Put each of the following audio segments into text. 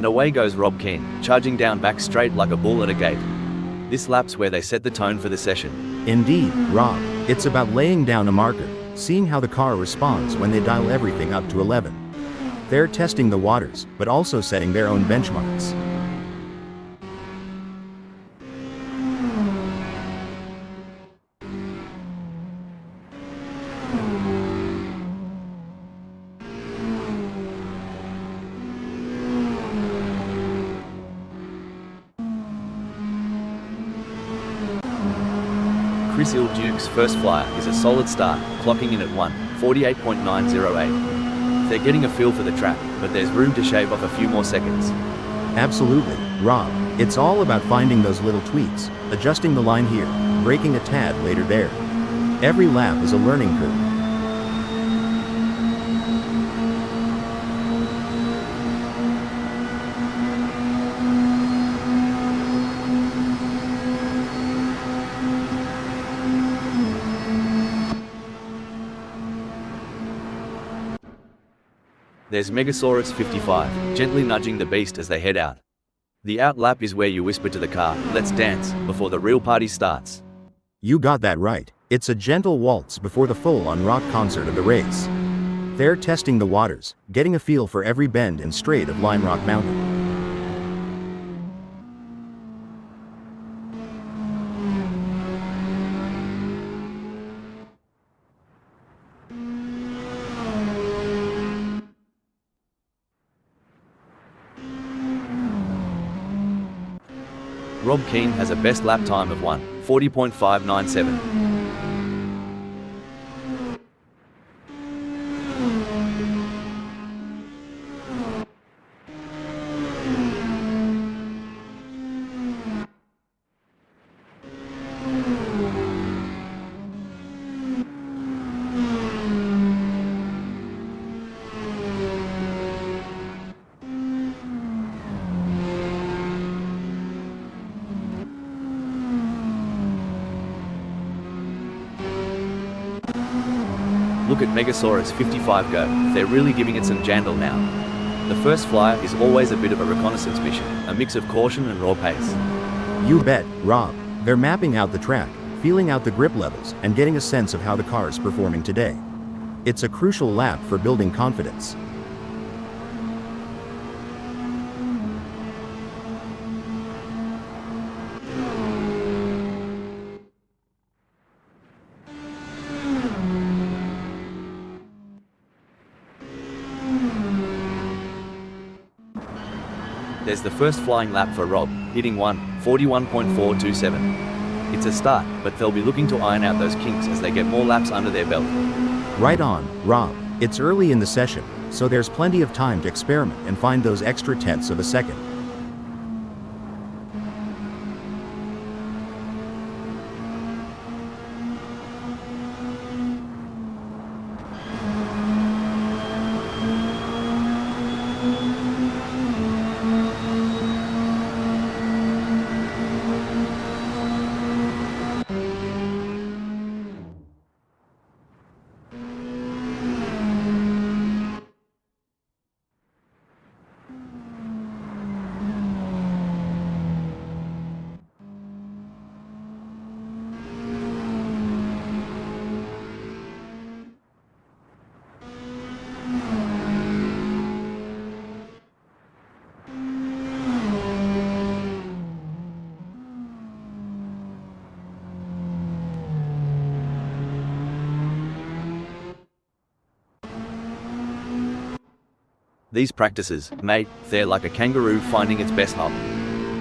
And away goes Rob Keane, charging down back straight like a bull at a gate. This lap's where they set the tone for the session. Indeed, Rob. It's about laying down a marker, seeing how the car responds when they dial everything up to 11. They're testing the waters, but also setting their own benchmarks. Chris Il-Duke's first flyer is a solid start, clocking in at 1:48.908. They're getting a feel for the track, but there's room to shave off a few more seconds. Absolutely, Rob. It's all about finding those little tweaks, adjusting the line here, braking a tad later there. Every lap is a learning curve. There's Megasaurus 55, gently nudging the beast as they head out. The out lap is where you whisper to the car, "Let's dance," before the real party starts. You got that right. It's a gentle waltz before the full-on rock concert of the race. They're testing the waters, getting a feel for every bend and straight of Lime Rock Mountain. Rob Keane has a best lap time of 1:40.597. Look at Megasaurus 55 go, they're really giving it some jandle now. The first flyer is always a bit of a reconnaissance mission, a mix of caution and raw pace. You bet, Rob. They're mapping out the track, feeling out the grip levels, and getting a sense of how the car is performing today. It's a crucial lap for building confidence. There's the first flying lap for Rob, hitting 1:41.427. It's a start, but they'll be looking to iron out those kinks as they get more laps under their belt. Right on, Rob. It's early in the session, so there's plenty of time to experiment and find those extra tenths of a second. These practices, mate, they're like a kangaroo finding its best hop.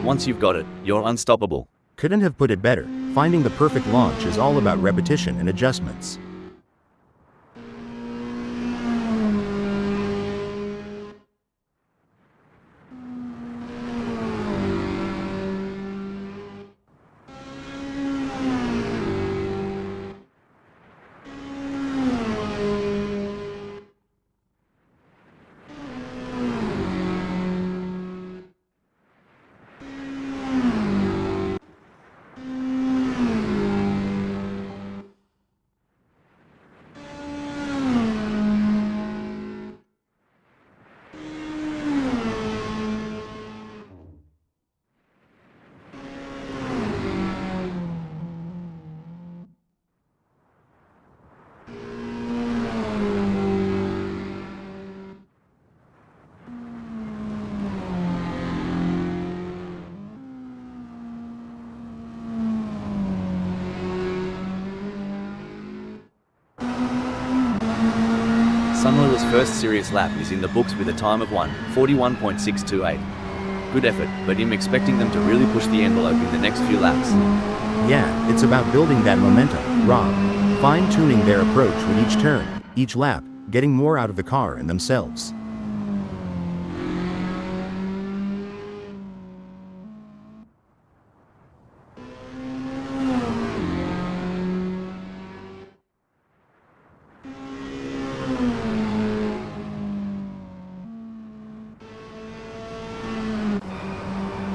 Once you've got it, you're unstoppable. Couldn't have put it better. Finding the perfect launch is all about repetition and adjustments. Sunwheeler's first serious lap is in the books with a time of 1:41.628. Good effort, but I'm expecting them to really push the envelope in the next few laps. Yeah, it's about building that momentum, Rob. Fine-tuning their approach with each turn, each lap, getting more out of the car and themselves.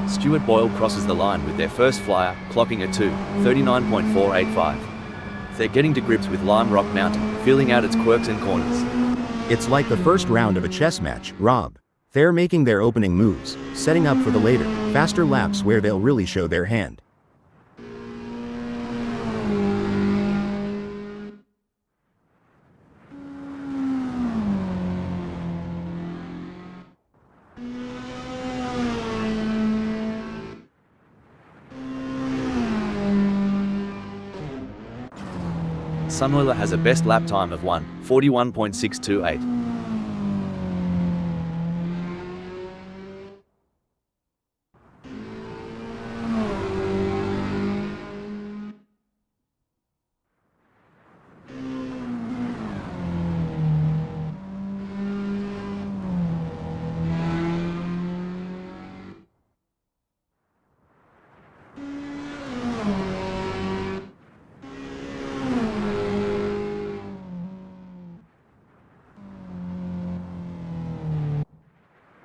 Stuart Boyle crosses the line with their first flyer, clocking a 2:39.485. They're getting to grips with Lime Rock Mountain, feeling out its quirks and corners. It's like the first round of a chess match, Rob. They're making their opening moves, setting up for the later, faster laps where they'll really show their hand. Sunwheeler has a best lap time of 1:41.628.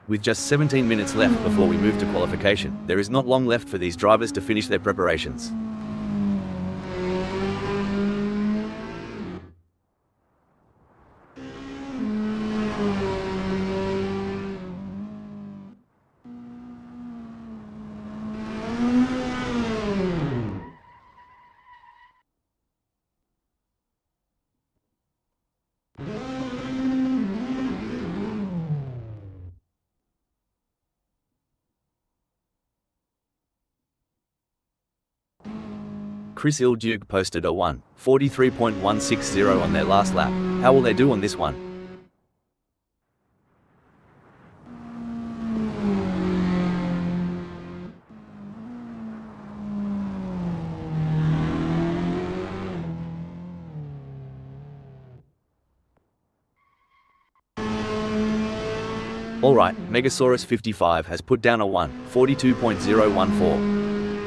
With just 17 minutes left before we move to qualification, there is not long left for these drivers to finish their preparations. Chris Ilduke posted a 1:43.160 on their last lap. How will they do on this one? Alright, Megasaurus 55 has put down a 1:42.014.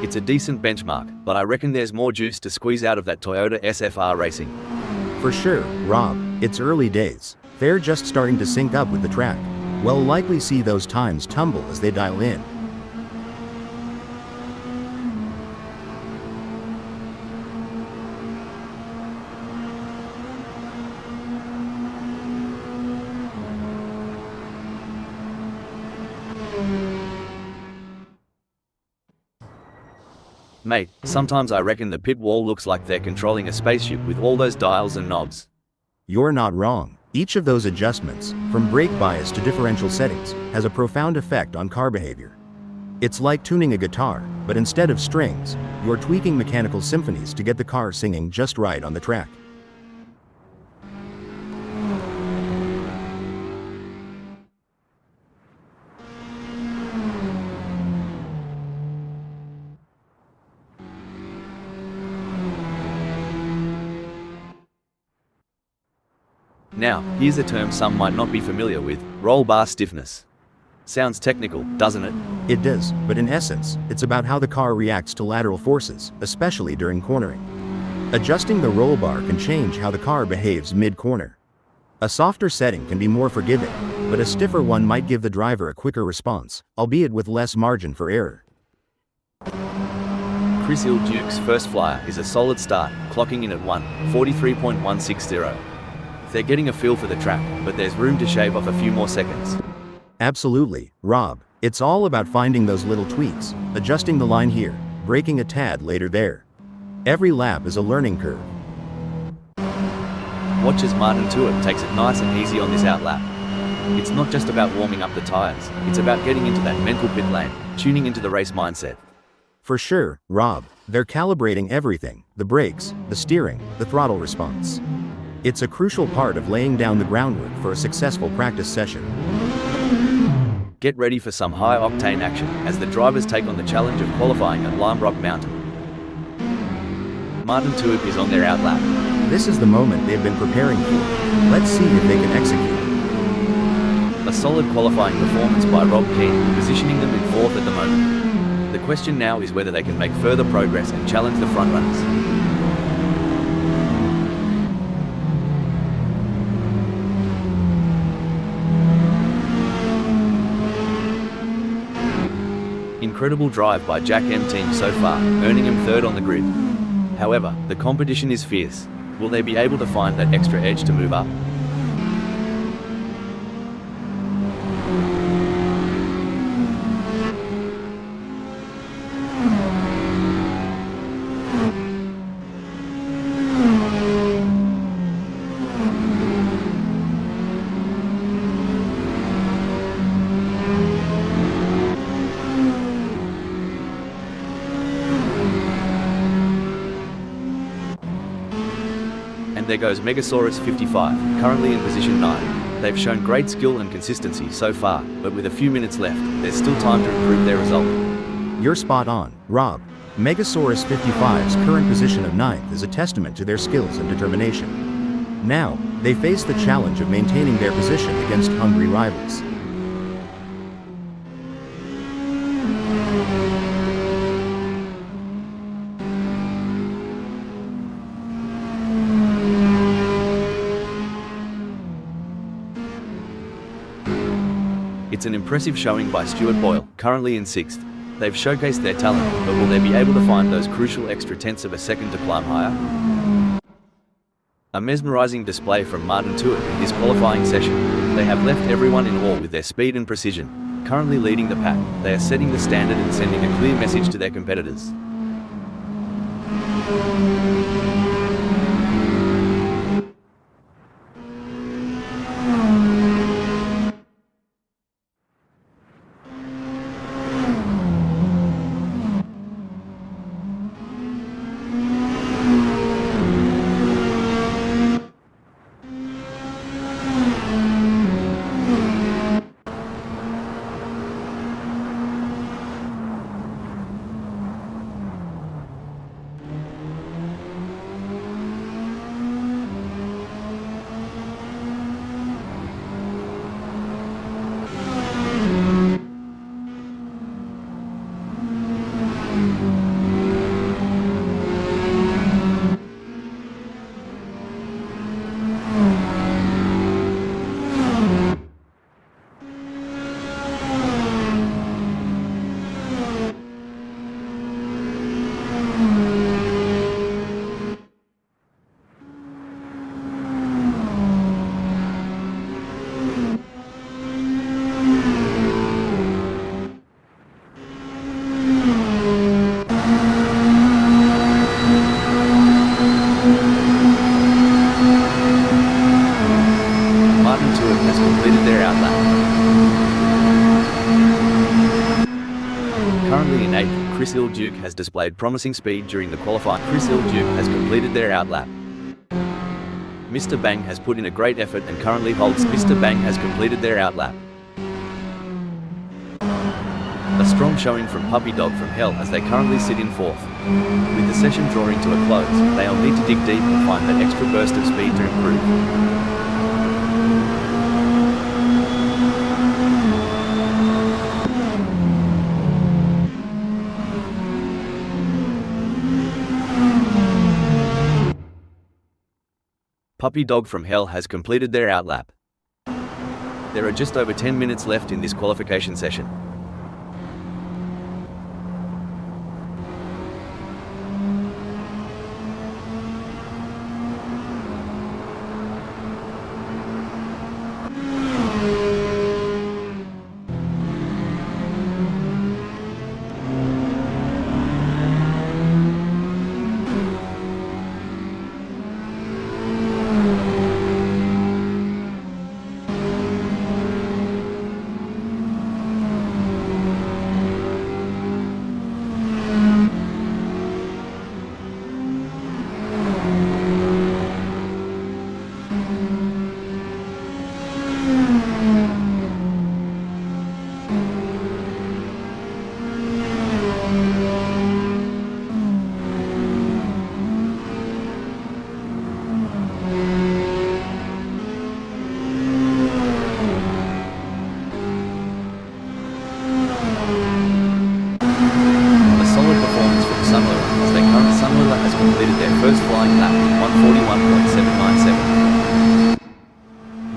It's a decent benchmark, but I reckon there's more juice to squeeze out of that Toyota SFR Racing. For sure, Rob, it's early days. They're just starting to sync up with the track. We'll likely see those times tumble as they dial in. Mate, sometimes I reckon the pit wall looks like they're controlling a spaceship with all those dials and knobs. You're not wrong. Each of those adjustments, from brake bias to differential settings, has a profound effect on car behavior. It's like tuning a guitar, but instead of strings, you're tweaking mechanical symphonies to get the car singing just right on the track. Now, here's a term some might not be familiar with: roll bar stiffness. Sounds technical, doesn't it? It does, but in essence, it's about how the car reacts to lateral forces, especially during cornering. Adjusting the roll bar can change how the car behaves mid-corner. A softer setting can be more forgiving, but a stiffer one might give the driver a quicker response, albeit with less margin for error. Chris Ilduke's first flyer is a solid start, clocking in at 1:43.160. They're getting a feel for the track, but there's room to shave off a few more seconds. Absolutely, Rob. It's all about finding those little tweaks, adjusting the line here, braking a tad later there. Every lap is a learning curve. Watch as Martin Tuitt takes it nice and easy on this outlap. It's not just about warming up the tires, it's about getting into that mental pit lane, tuning into the race mindset. For sure, Rob. They're calibrating everything: the brakes, the steering, the throttle response. It's a crucial part of laying down the groundwork for a successful practice session. Get ready for some high-octane action as the drivers take on the challenge of qualifying at Lime Rock Mountain. Martin Tuip is on their outlap. This is the moment they've been preparing for. Let's see if they can execute. A solid qualifying performance by Rob Keane, positioning them in 4th at the moment. The question now is whether they can make further progress and challenge the frontrunners. Incredible drive by Jack M team so far, earning him 3rd on the grid. However, the competition is fierce. Will they be able to find that extra edge to move up? And there goes Megasaurus 55, currently in position 9. They've shown great skill and consistency so far, but with a few minutes left, there's still time to improve their result. You're spot on, Rob. Megasaurus 55's current position of 9th is a testament to their skills and determination. Now, they face the challenge of maintaining their position against hungry rivals. It's an impressive showing by Stuart Boyle, currently in 6th. They've showcased their talent, but will they be able to find those crucial extra tenths of a second to climb higher? A mesmerizing display from Martin Tuip in this qualifying session. They have left everyone in awe with their speed and precision. Currently leading the pack, they are setting the standard and sending a clear message to their competitors. Currently in 8th, Chris Ilduke has displayed promising speed during the qualifying. Chris Ilduke has completed their outlap. Mr. Bang has put in a great effort and currently holds. Mr. Bang has completed their outlap. A strong showing from Puppy Dog from Hell as they currently sit in 4th. With the session drawing to a close, they'll need to dig deep and find that extra burst of speed to improve. Puppy Dog from Hell has completed their outlap. There are just over 10 minutes left in this qualification session.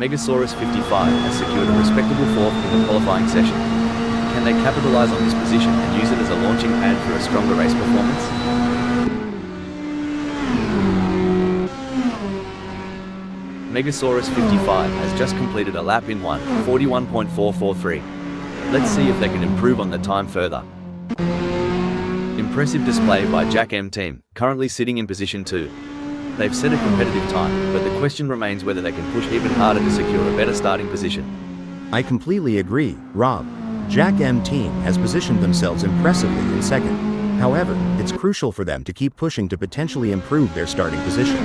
Megasaurus 55 has secured a respectable fourth in the qualifying session. Can they capitalize on this position and use it as a launching pad for a stronger race performance? Megasaurus 55 has just completed a lap in 1:41.443. Let's see if they can improve on the time further. Impressive display by Jack M team, currently sitting in position 2. They've set a competitive time, but the question remains whether they can push even harder to secure a better starting position. I completely agree, Rob. Jack M team has positioned themselves impressively in second. However, it's crucial for them to keep pushing to potentially improve their starting position.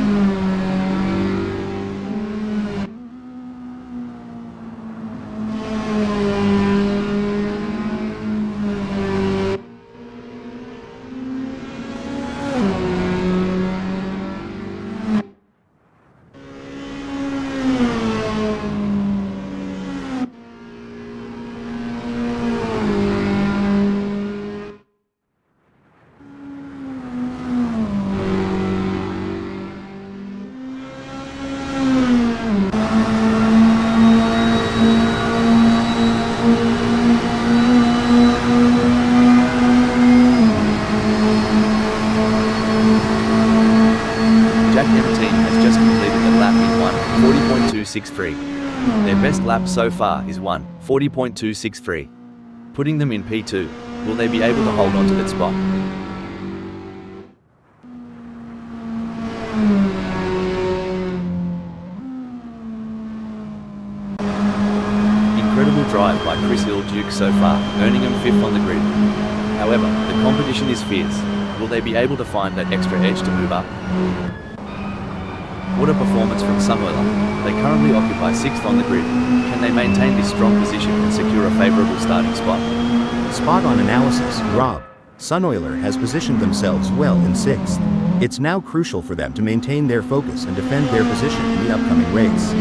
Their best lap so far is 1:40.263. Putting them in P2, will they be able to hold on to that spot? Incredible drive by Chris Hill-Duke so far, earning him 5th on the grid. However, the competition is fierce. Will they be able to find that extra edge to move up? What a performance from Sunweiler. They currently occupy 6th on the grid. Can they maintain this strong position and secure a favourable starting spot? Spot on analysis, Rob. Sunweiler has positioned themselves well in 6th. It's now crucial for them to maintain their focus and defend their position in the upcoming race.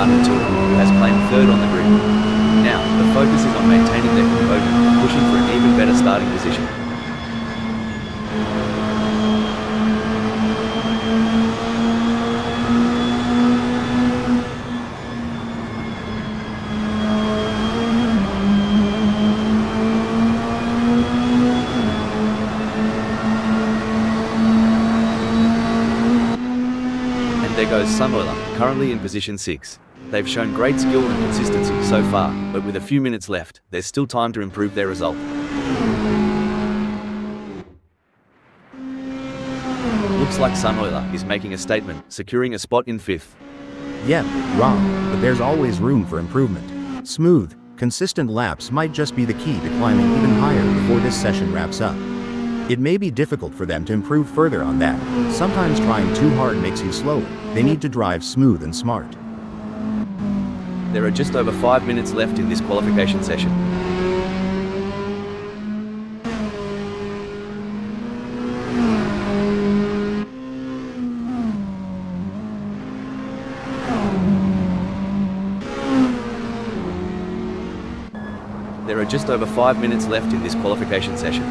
Who has claimed 3rd on the grid. Now, the focus is on maintaining their composure and pushing for an even better starting position. And there goes Sunweiler, currently in position 6. They've shown great skill and consistency so far, but with a few minutes left, there's still time to improve their result. Looks like Sunweiler is making a statement, securing a spot in 5th. Yep, wrong, but there's always room for improvement. Smooth, consistent laps might just be the key to climbing even higher before this session wraps up. It may be difficult for them to improve further on that. Sometimes trying too hard makes you slower. They need to drive smooth and smart. There are just over 5 minutes left in this qualification session. There are just over 5 minutes left in this qualification session.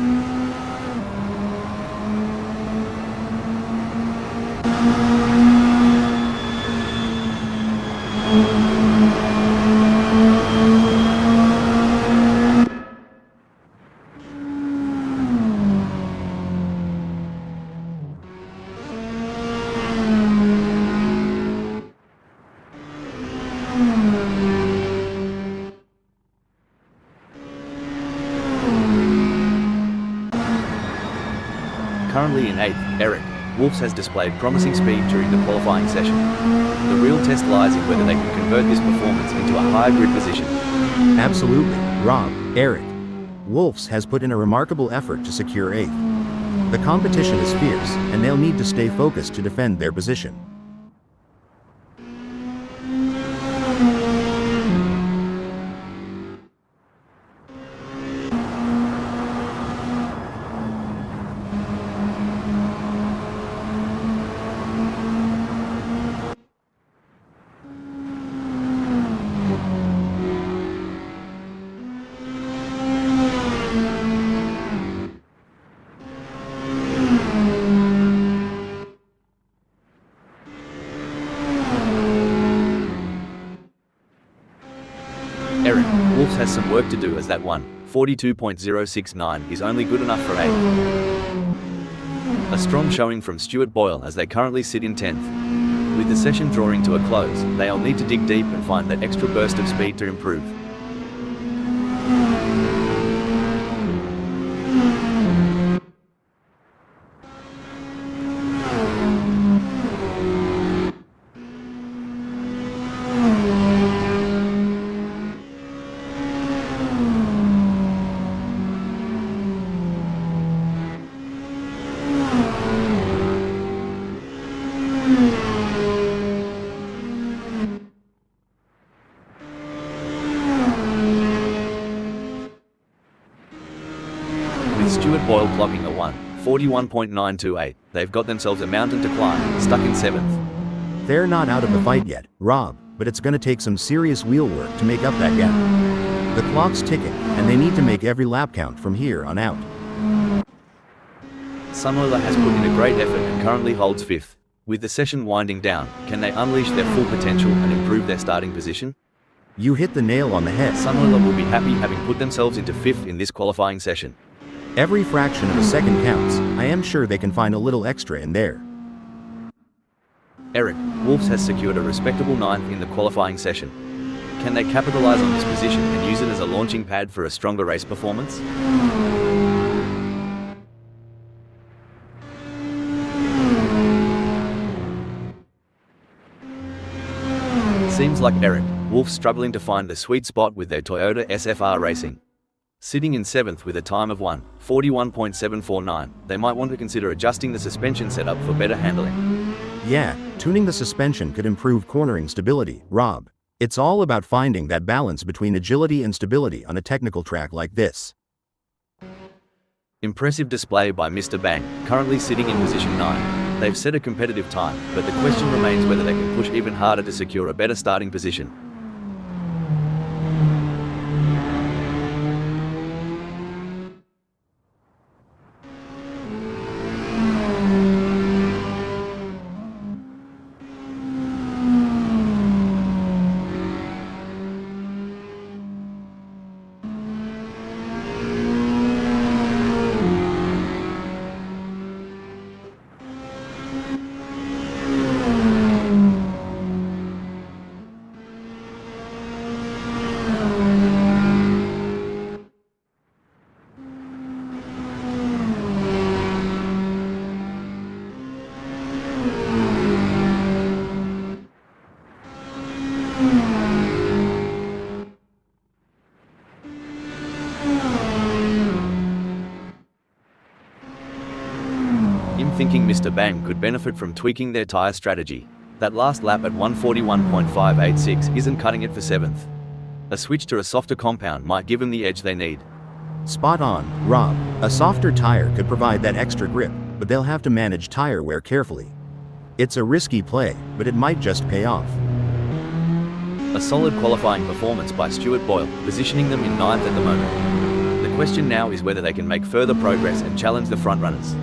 Currently in 8th, Eric Wolfs has displayed promising speed during the qualifying session. The real test lies in whether they can convert this performance into a higher grid position. Absolutely, Rob. Eric Wolfs has put in a remarkable effort to secure 8th. The competition is fierce, and they'll need to stay focused to defend their position. Eric, Wolves has some work to do as that 1:42.069 is only good enough for 8th. A strong showing from Stuart Boyle as they currently sit in 10th. With the session drawing to a close, they'll need to dig deep and find that extra burst of speed to improve. With Stuart Boyle clocking a 1:41.928, they've got themselves a mountain to climb, stuck in 7th. They're not out of the fight yet, Rob, but it's gonna take some serious wheel work to make up that gap. The clock's ticking, and they need to make every lap count from here on out. Sunweiler has put in a great effort and currently holds 5th. With the session winding down, can they unleash their full potential and improve their starting position? You hit the nail on the head. Sunweiler will be happy having put themselves into 5th in this qualifying session. Every fraction of a second counts. I am sure they can find a little extra in there. Eric, Wolves has secured a respectable 9th in the qualifying session. Can they capitalize on this position and use it as a launching pad for a stronger race performance? Seems like Eric, Wolves struggling to find the sweet spot with their Toyota SFR Racing. Sitting in 7th with a time of 1:41.749, they might want to consider adjusting the suspension setup for better handling. Yeah, tuning the suspension could improve cornering stability, Rob. It's all about finding that balance between agility and stability on a technical track like this. Impressive display by Mr. Bang, currently sitting in position 9. They've set a competitive time, but the question remains whether they can push even harder to secure a better starting position. I'm thinking Mr. Bang could benefit from tweaking their tyre strategy. That last lap at 1:41.586 isn't cutting it for 7th. A switch to a softer compound might give them the edge they need. Spot on, Rob. A softer tire could provide that extra grip, but they'll have to manage tire wear carefully. It's a risky play, but it might just pay off. A solid qualifying performance by Stuart Boyle, positioning them in 9th at the moment. The question now is whether they can make further progress and challenge the frontrunners.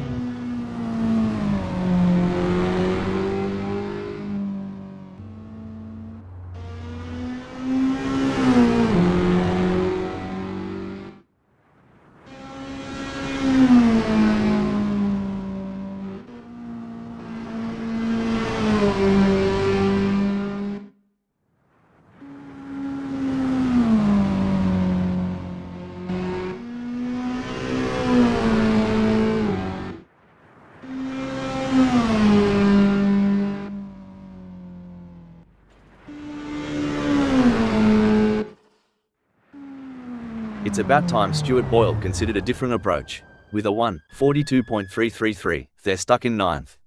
It's about time Stuart Boyle considered a different approach. With a 1:42.333, they're stuck in 9th.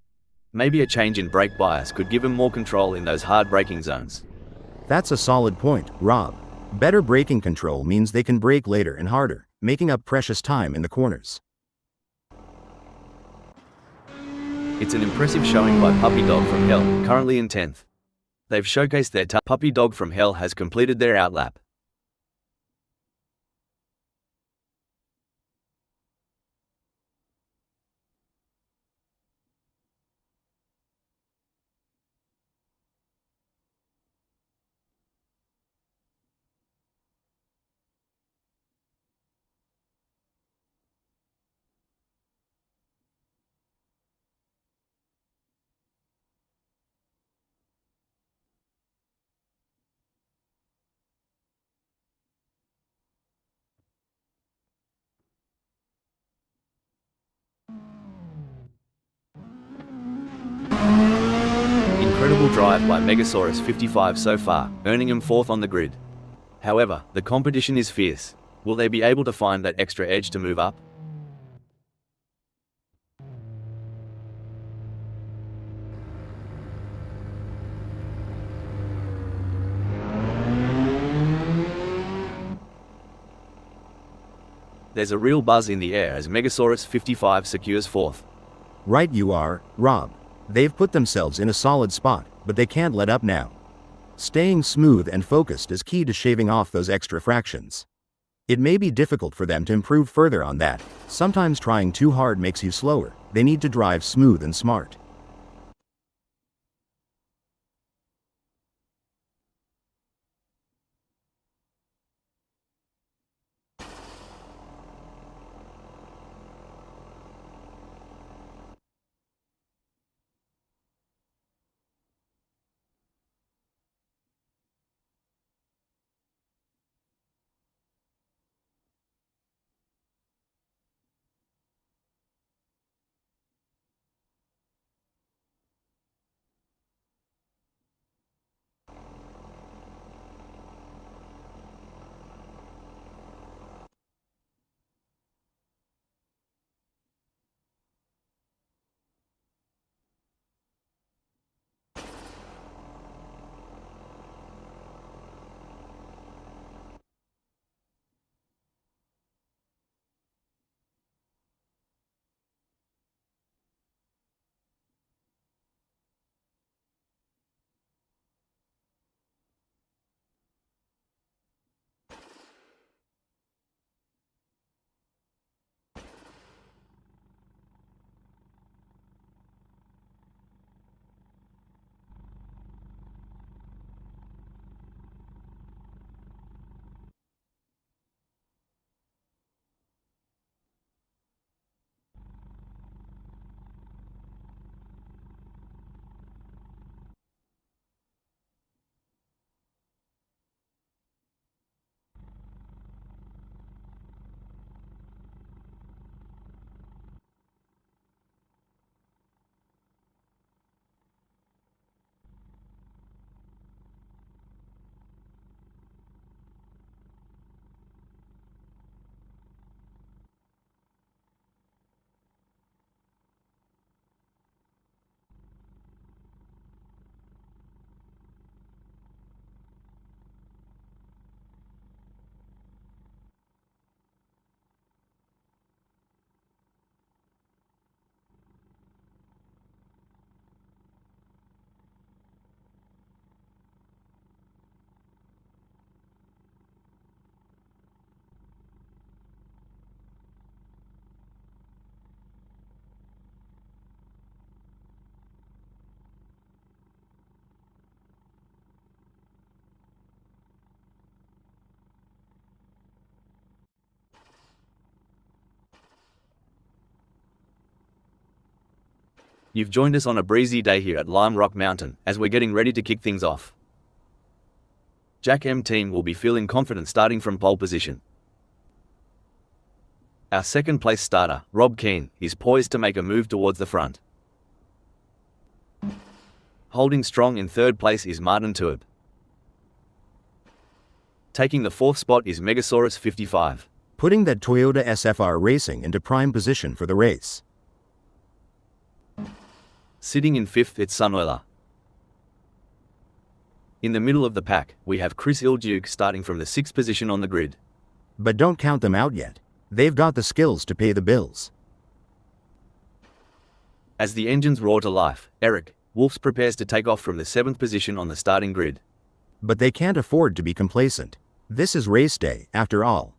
Maybe a change in brake bias could give them more control in those hard braking zones. That's a solid point, Rob. Better braking control means they can brake later and harder, making up precious time in the corners. It's an impressive showing by Puppy Dog from Hell, currently in 10th. They've showcased their Puppy Dog from Hell has completed their outlap. drive by Megasaurus 55 so far, earning him 4th on the grid. However, the competition is fierce. Will they be able to find that extra edge to move up? There's a real buzz in the air as Megasaurus 55 secures 4th. Right you are, Rob. They've put themselves in a solid spot, but they can't let up now. Staying smooth and focused is key to shaving off those extra fractions. It may be difficult for them to improve further on that. Sometimes trying too hard makes you slower. They need to drive smooth and smart. You've joined us on a breezy day here at Lime Rock Mountain as we're getting ready to kick things off. Jack M team will be feeling confident starting from pole position. Our second place starter, Rob Keane, is poised to make a move towards the front. Holding strong in third place is Martin Tuib. Taking the 4th spot is Megasaurus 55. Putting that Toyota SFR Racing into prime position for the race. Sitting in 5th it's Sunoiler. In the middle of the pack, we have Chris Ilduke starting from the 6th position on the grid. But don't count them out yet. They've got the skills to pay the bills. As the engines roar to life, Eric Wolfs prepares to take off from the 7th position on the starting grid. But they can't afford to be complacent. This is race day, after all.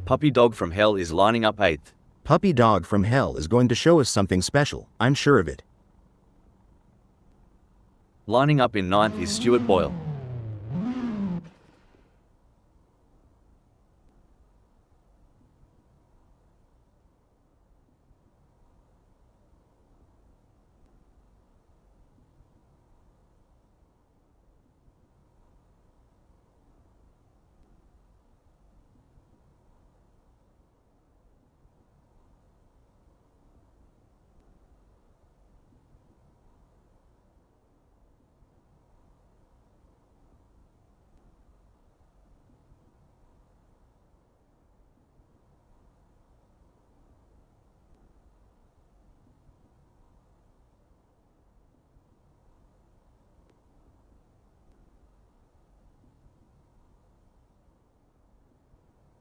Puppy Dog from Hell is lining up 8th. Puppy Dog from Hell is going to show us something special, I'm sure of it. Lining up in 9th is Stuart Boyle.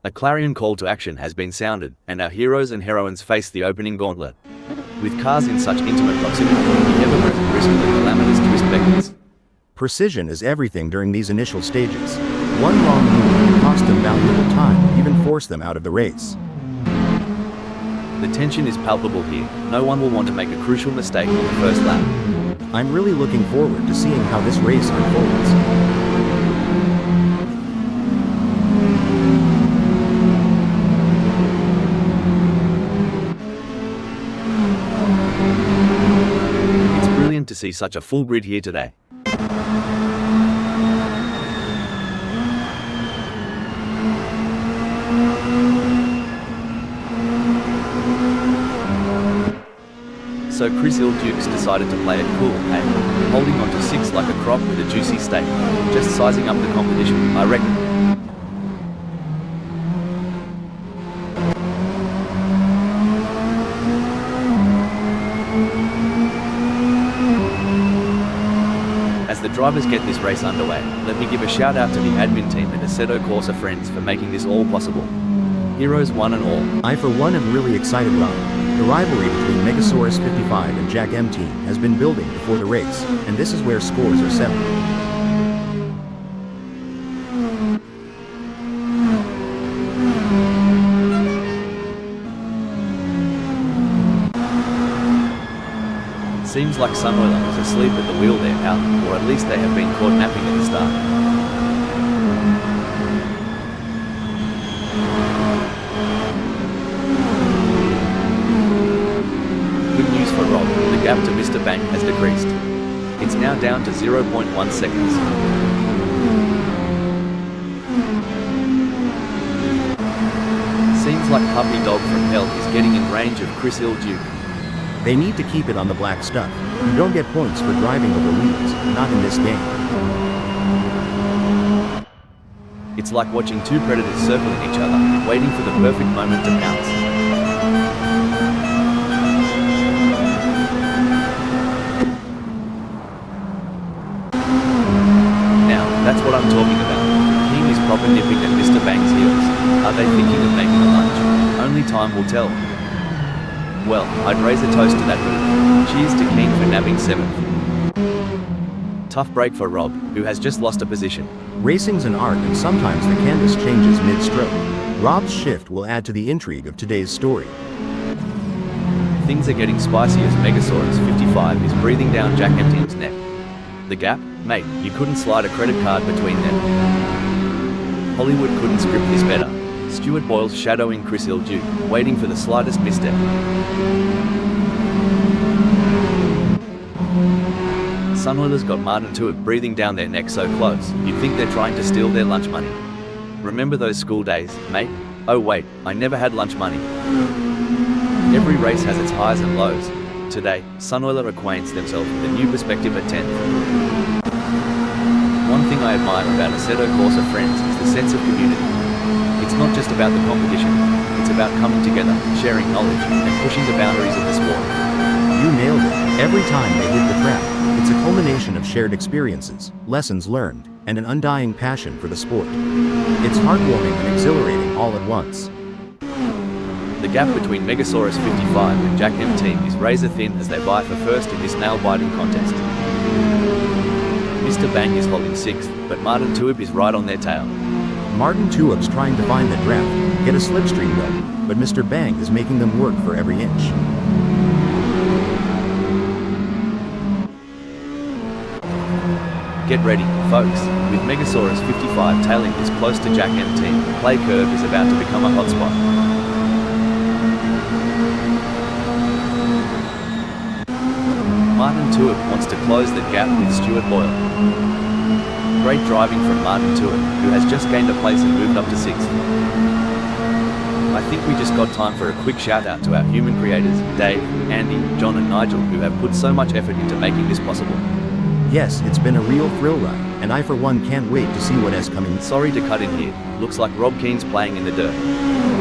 A clarion call to action has been sounded, and our heroes and heroines face the opening gauntlet. With cars in such intimate proximity, the ever-present risk of the calamitous twist beckons. Precision is everything during these initial stages. One wrong move can cost them valuable time, even force them out of the race. The tension is palpable here. No one will want to make a crucial mistake on the first lap. I'm really looking forward to seeing how this race unfolds. To see such a full grid here today. So Chris Dukes decided to play it cool, and holding on to 6 like a crop with a juicy steak. Just sizing up the competition, I reckon. As the drivers get this race underway, let me give a shout out to the admin team and Assetto Corsa friends for making this all possible. Heroes one and all. I for one am really excited, Rob. The rivalry between Megasaurus 55 and Jack M team has been building before the race, and this is where scores are settled. Seems like Sunweiler was asleep at the wheel there, Al, or at least they have been caught napping at the start. Good news for Rob, the gap to Mr. Bank has decreased. It's now down to 0.1 seconds. Seems like Puppy Dog from Hell is getting in range of Chris Duke. They need to keep it on the black stuff. You don't get points for driving over wheels, not in this game. It's like watching two predators circling each other, waiting for the perfect moment to pounce. Now, that's what I'm talking about. King is proper nipping at Mr. Bang's heels. Are they thinking of making a lunch? Only time will tell. Well, I'd raise a toast to that move. Cheers to Keen for nabbing 7th. Tough break for Rob, who has just lost a position. Racing's an art, and sometimes the canvas changes mid-stroke. Rob's shift will add to the intrigue of today's story. Things are getting spicy as Megasaurus 55 is breathing down Jack M team's neck. The gap? Mate, you couldn't slide a credit card between them. Hollywood couldn't script this better. Stuart Boyle's shadowing Chris Duke, waiting for the slightest misstep. Sunweiler's got Martin Tuitt breathing down their neck so close, you'd think they're trying to steal their lunch money. Remember those school days, mate? Oh wait, I never had lunch money. Every race has its highs and lows. Today, Sunweiler acquaints themselves with a new perspective at 10th. One thing I admire about Assetto Corsa friends is the sense of community. It's not just about the competition, it's about coming together, sharing knowledge, and pushing the boundaries of the sport. You nailed it. Every time they hit the track, it's a culmination of shared experiences, lessons learned, and an undying passion for the sport. It's heartwarming and exhilarating all at once. The gap between Megasaurus 55 and Jack M team is razor thin as they vie for first in this nail-biting contest. Mr. Bang is holding 6th, but Martin Tuitt is right on their tail. Martin Tuitt's trying to find the draft, get a slipstream going, but Mr. Bang is making them work for every inch. Get ready, folks. With Megasaurus 55 tailing this close to Jack M team, the play curve is about to become a hotspot. Martin Tuitt wants to close the gap with Stuart Boyle. Great driving from Martin Tuitt, who has just gained a place and moved up to 6th. I think we just got time for a quick shout out to our human creators, Dave, Andy, John and Nigel, who have put so much effort into making this possible. Yes, it's been a real thrill ride, and I for one can't wait to see what is coming. Sorry to cut in here, looks like Rob Keen's playing in the dirt.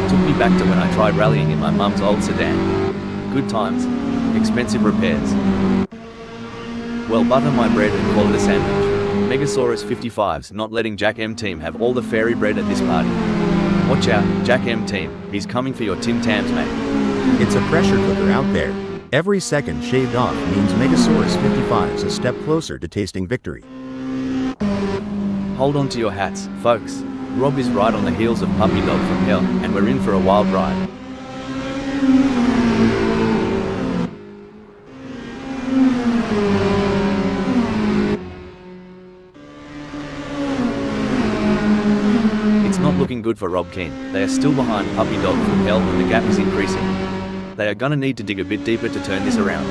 Took me back to when I tried rallying in my mum's old sedan. Good times, expensive repairs. Well, butter my bread and call it a sandwich. Megasaurus 55's not letting Jack M team have all the fairy bread at this party. Watch out, Jack M team, he's coming for your Tim Tams, mate. It's a pressure cooker out there. Every second shaved off means Megasaurus 55's a step closer to tasting victory. Hold on to your hats, folks. Rob is right on the heels of Puppy Dog from Hell, and we're in for a wild ride. It's not looking good for Rob Keane. They are still behind Puppy Dog from Hell and the gap is increasing. They are gonna need to dig a bit deeper to turn this around.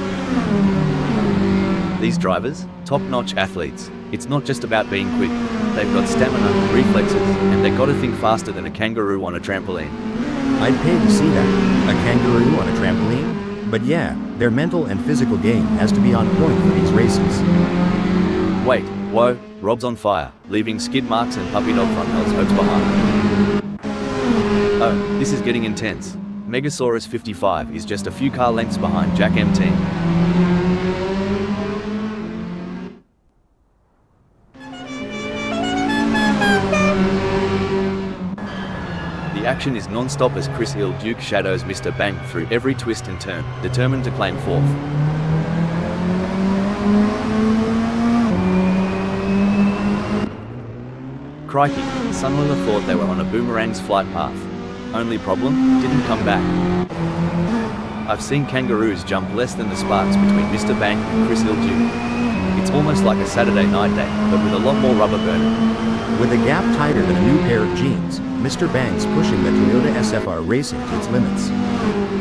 These drivers, top-notch athletes. It's not just about being quick. They've got stamina, reflexes, and they've got to think faster than a kangaroo on a trampoline. I'd pay to see that. A kangaroo on a trampoline? But yeah, their mental and physical game has to be on point for these races. Wait, whoa, Rob's on fire, leaving skid marks and Puppy Dog front hell's hopes behind. Oh, this is getting intense. Megasaurus 55 is just a few car lengths behind Jack M team. The action is non-stop as Chris Hill Duke shadows Mr. Bang through every twist and turn, determined to claim fourth. Crikey, Sunwiller thought they were on a boomerang's flight path. Only problem, didn't come back. I've seen kangaroos jump less than the sparks between Mr. Bang and Chris Hill Duke. It's almost like a Saturday night date, but with a lot more rubber burning. With a gap tighter than a new pair of jeans, Mr. Bang's pushing the Toyota SFR racing to its limits.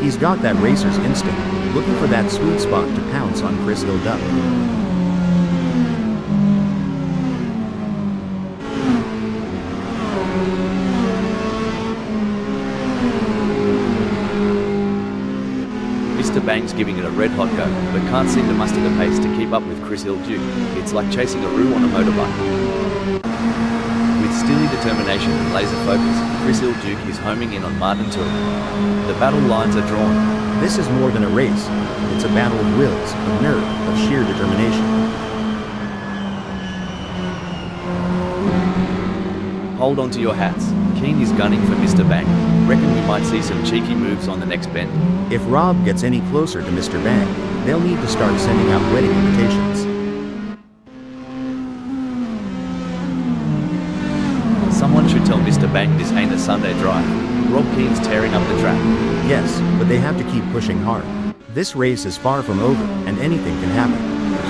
He's got that racer's instinct, looking for that sweet spot to pounce on Chris Hill Duck. Mr. Bang's giving it a red hot go, but can't seem to muster the pace to keep up with Chris Hill Duke. It's like chasing a roo on a motorbike. With steely determination and laser focus, Chris Hill Duke is homing in on Martin Tour. The battle lines are drawn. This is more than a race. It's a battle of wills, of nerve, of sheer determination. Hold on to your hats. Keane is gunning for Mr. Bang. Reckon we might see some cheeky moves on the next bend. If Rob gets any closer to Mr. Bang, they'll need to start sending out wedding invitations. Someone should tell Mr. Bang this ain't a Sunday drive. Rob Keane's tearing up the track. Yes, but they have to keep pushing hard. This race is far from over, and anything can happen.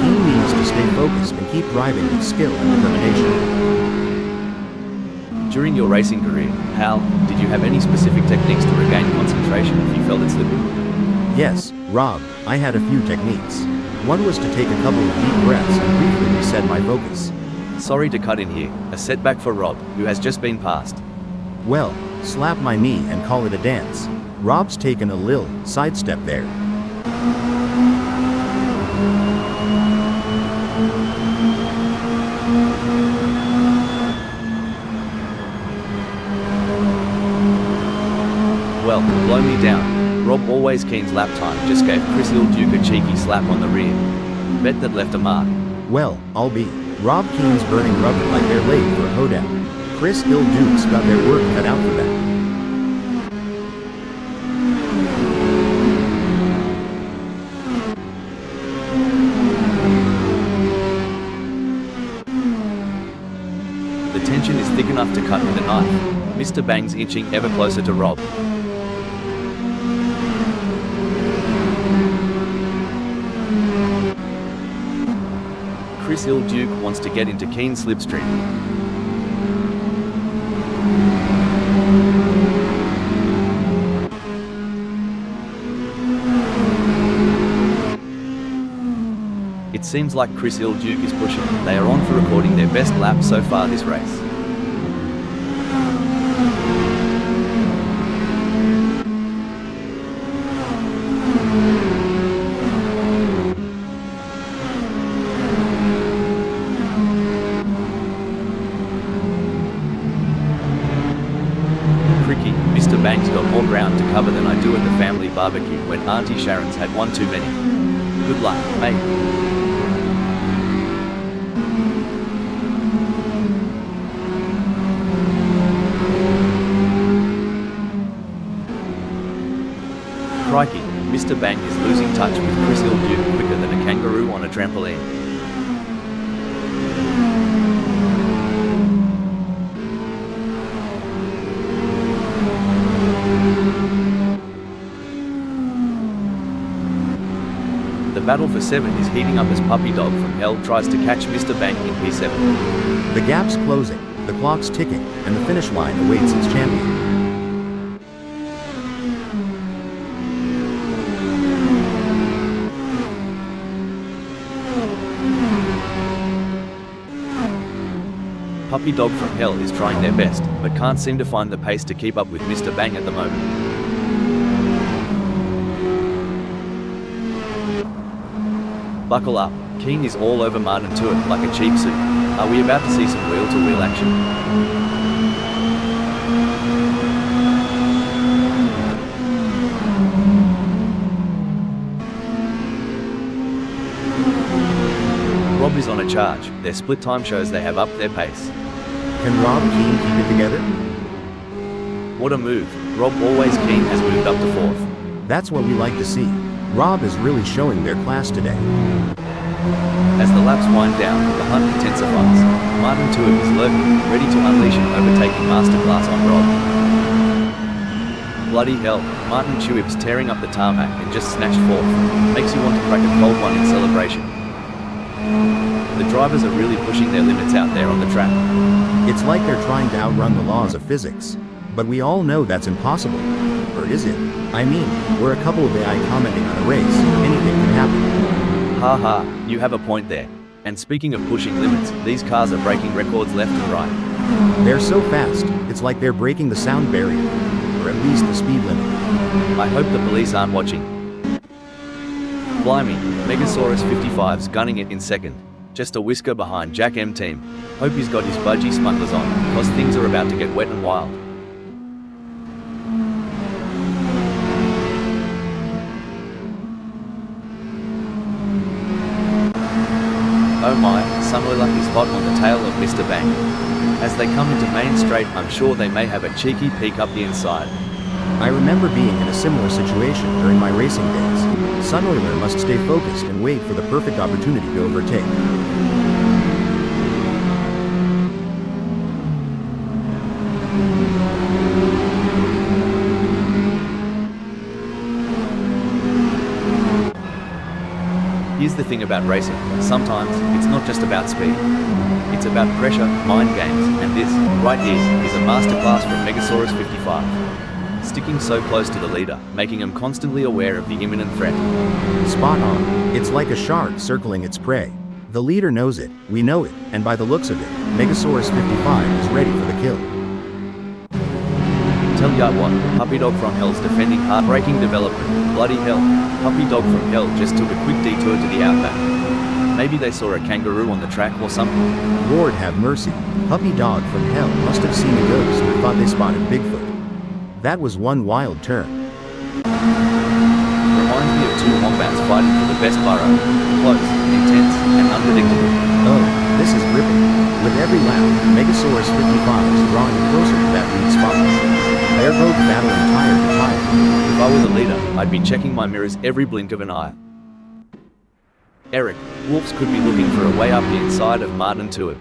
Keane needs to stay focused and keep driving with skill and determination. During your racing career, Hal, did you have any specific techniques to regain concentration if you felt it slipping? Yes, Rob, I had a few techniques. One was to take a couple of deep breaths and briefly reset my focus. Sorry to cut in here, a setback for Rob, who has just been passed. Well, slap my knee and call it a dance. Rob's taken a lil sidestep there. Well, blow me down. Rob Always Keane's lap time just gave Chris Hill Duke a cheeky slap on the rear. Bet that left a mark. Well, I'll be. Rob Keane's burning rubber like they're late for a hoedown. Chris Hill Duke's got their work cut out for that. The tension is thick enough to cut with a knife. Mr. Bang's inching ever closer to Rob. Chris Hill Duke wants to get into Keane's slipstream. It seems like Chris Hill Duke is pushing. They are on for recording their best lap so far this race. Mr. Bang's got more ground to cover than I do at the family barbecue when Auntie Sharon's had one too many. Good luck, mate. Bang is losing touch with Chris Hill quicker than a kangaroo on a trampoline. The battle for 7 is heating up as Puppy Dog from Hell tries to catch Mr. Bang in P7. The gap's closing, the clock's ticking, and the finish line awaits its champion. Puppy Dog from Hell is trying their best, but can't seem to find the pace to keep up with Mr. Bang at the moment. Buckle up, Keen is all over Martin Tuitt like a cheap suit. Are we about to see some wheel-to-wheel action? Rob is on a charge. Their split time shows they have upped their pace. Can Rob Keen keep it together? What a move. Rob Always Keen has moved up to 4th. That's what we like to see. Rob is really showing their class today. As the laps wind down, the hunt intensifies. Martin Tuitt is lurking, ready to unleash an overtaking masterclass on Rob. Bloody hell, Martin Tuitt's tearing up the tarmac and just snatched 4th. Makes you want to crack a cold one in celebration. The drivers are really pushing their limits out there on the track. It's like they're trying to outrun the laws of physics. But we all know that's impossible. Or is it? I mean, we're a couple of AI commenting on a race. Anything can happen. Haha, you have a point there. And speaking of pushing limits, these cars are breaking records left and right. They're so fast, it's like they're breaking the sound barrier. Or at least the speed limit. I hope the police aren't watching. Blimey, Megasaurus 55's gunning it in 2nd. Just a whisker behind Jack M Team. Hope he's got his budgie smugglers on, cause things are about to get wet and wild. Oh my, Sunwheeler is hot on the tail of Mr. Bang. As they come into Main Straight, I'm sure they may have a cheeky peek up the inside. I remember being in a similar situation during my racing days. Sunwheeler must stay focused and wait for the perfect opportunity to overtake. Here's the thing about racing, sometimes, it's not just about speed. It's about pressure, mind games, and this, right here, is a masterclass from Megasaurus 55. Sticking so close to the leader, making him constantly aware of the imminent threat. Spot on. It's like a shark circling its prey. The leader knows it, we know it, and by the looks of it, Megasaurus 55 is ready for the kill. Tell ya what, Puppy Dog from Hell's defending heartbreaking development. Bloody hell, Puppy Dog from Hell just took a quick detour to the outback. Maybe they saw a kangaroo on the track or something. Lord have mercy, Puppy Dog from Hell must have seen a ghost and thought they spotted Bigfoot. That was one wild turn. Reminds me of 2 wombats fighting for the best burrow. Close, intense, and unpredictable. Oh, this is gripping. With every lap, Megasaurus 55 is drawing closer to that lead spot. They're both battling tire to tire. If I were the leader, I'd be checking my mirrors every blink of an eye. Eric, Wolves could be looking for a way up the inside of Martin Tuitt.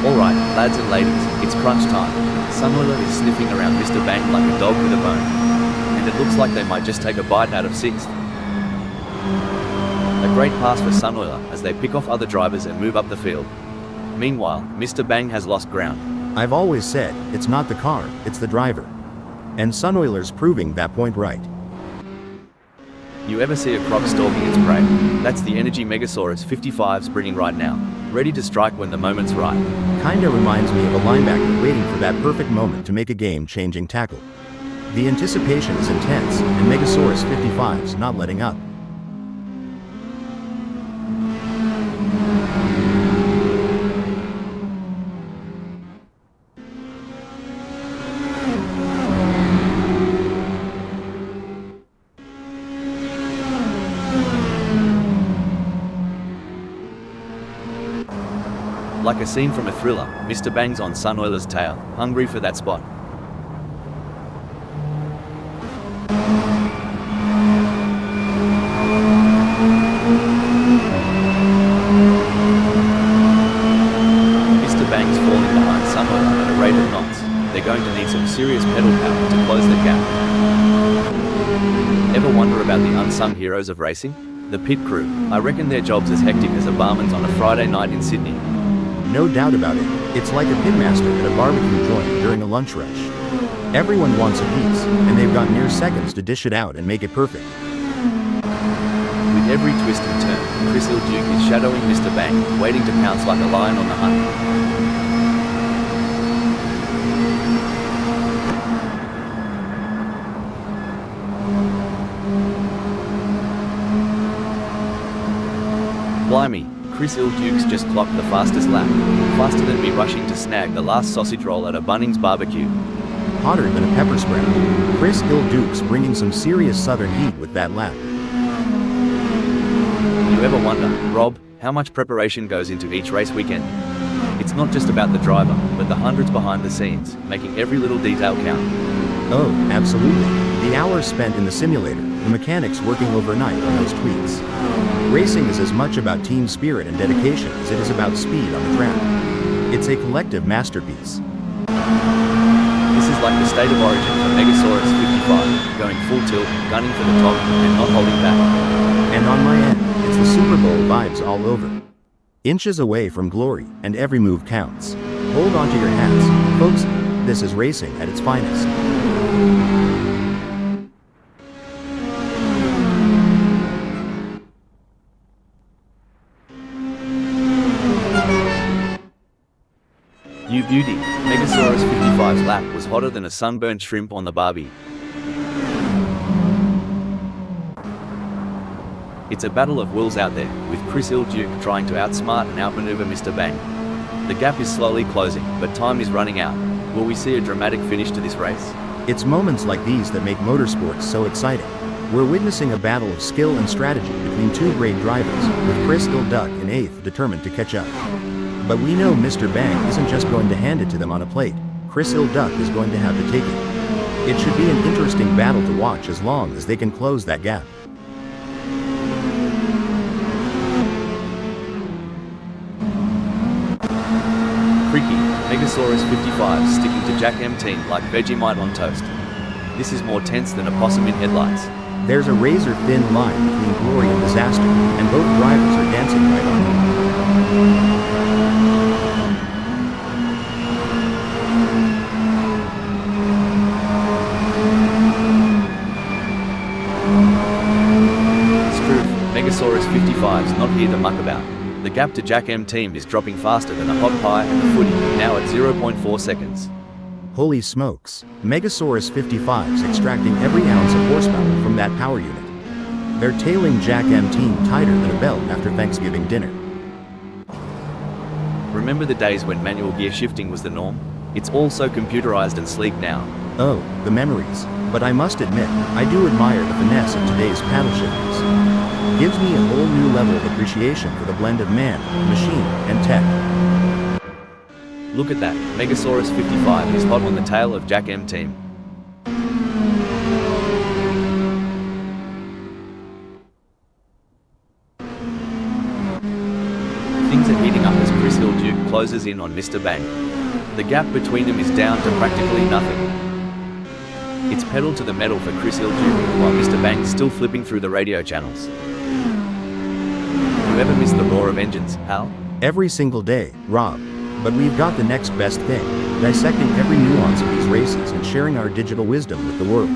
Alright, lads and ladies, it's crunch time. Sunwheeler is sniffing around Mr. Bang like a dog with a bone. And it looks like they might just take a bite out of 6th. A great pass for Sunwheeler as they pick off other drivers and move up the field. Meanwhile, Mr. Bang has lost ground. I've always said, it's not the car, it's the driver. And Sunwheeler's proving that point right. You ever see a croc stalking its prey? That's the energy Megasaurus 55's bringing right now. Ready to strike when the moment's right. Kinda reminds me of a linebacker waiting for that perfect moment to make a game-changing tackle. The anticipation is intense, and Megasaurus 55's not letting up. Like a scene from a thriller, Mr. Bang's on Sunoiler's tail, hungry for that spot. Mr. Bang's falling behind Sunoiler at a rate of knots. They're going to need some serious pedal power to close the gap. Ever wonder about the unsung heroes of racing? The pit crew. I reckon their job's as hectic as a barman's on a Friday night in Sydney. No doubt about it, it's like a pitmaster at a barbecue joint during a lunch rush. Everyone wants a piece, and they've got mere seconds to dish it out and make it perfect. With every twist and turn, Chris Ilduke is shadowing Mr. Bang, waiting to pounce like a lion on the hunt. Blimey, Chris Ilduke's just clocked the fastest lap, faster than me rushing to snag the last sausage roll at a Bunnings barbecue. Hotter than a pepper sprout. Chris Ilduke's bringing some serious southern heat with that lap. You ever wonder, Rob, how much preparation goes into each race weekend? It's not just about the driver, but the hundreds behind the scenes, making every little detail count. Oh, absolutely. The hours spent in the simulator, the mechanics working overnight on those tweaks. Racing is as much about team spirit and dedication as it is about speed on the track. It's a collective masterpiece. This is like the state of origin for Megasaurus 55, going full tilt, gunning for the top, and not holding back. And on my end, it's the Super Bowl vibes all over. Inches away from glory, and every move counts. Hold on to your hats, folks. This is racing at its finest. You beauty, Megasaurus 55's lap was hotter than a sunburned shrimp on the barbie. It's a battle of wills out there, with Chris Ilduke trying to outsmart and outmaneuver Mr. Bang. The gap is slowly closing, but time is running out. Will we see a dramatic finish to this race? It's moments like these that make motorsports so exciting. We're witnessing a battle of skill and strategy between two great drivers, with Chris Ilduke in 8th determined to catch up. But we know Mr. Bang isn't just going to hand it to them on a plate. Chris Ilduke is going to have to take it. It should be an interesting battle to watch as long as they can close that gap. Creaky, Megasaurus 55 sticking to Jack M team like Vegemite on toast. This is more tense than a possum in headlights. There's a razor-thin line between glory and disaster, and both drivers are dancing right on it. Megasaurus 55's not here to muck about. The gap to Jack M team is dropping faster than a hot pie at the footy, now at 0.4 seconds. Holy smokes, Megasaurus 55's extracting every ounce of horsepower from that power unit. They're tailing Jack M team tighter than a belt after Thanksgiving dinner. Remember the days when manual gear shifting was the norm? It's all so computerized and sleek now. Oh, the memories. But I must admit, I do admire the finesse of today's paddle shifters. Gives me a whole new level of appreciation for the blend of man, machine, and tech. Look at that, Megasaurus 55 is hot on the tail of Jack M team. Things are heating up as Chris Ilduke closes in on Mr. Bang. The gap between them is down to practically nothing. It's pedal to the metal for Chris Ilduke, while Mr. Bang's still flipping through the radio channels. You ever miss the roar of engines, Hal? Every single day, Rob. But we've got the next best thing, dissecting every nuance of these races and sharing our digital wisdom with the world.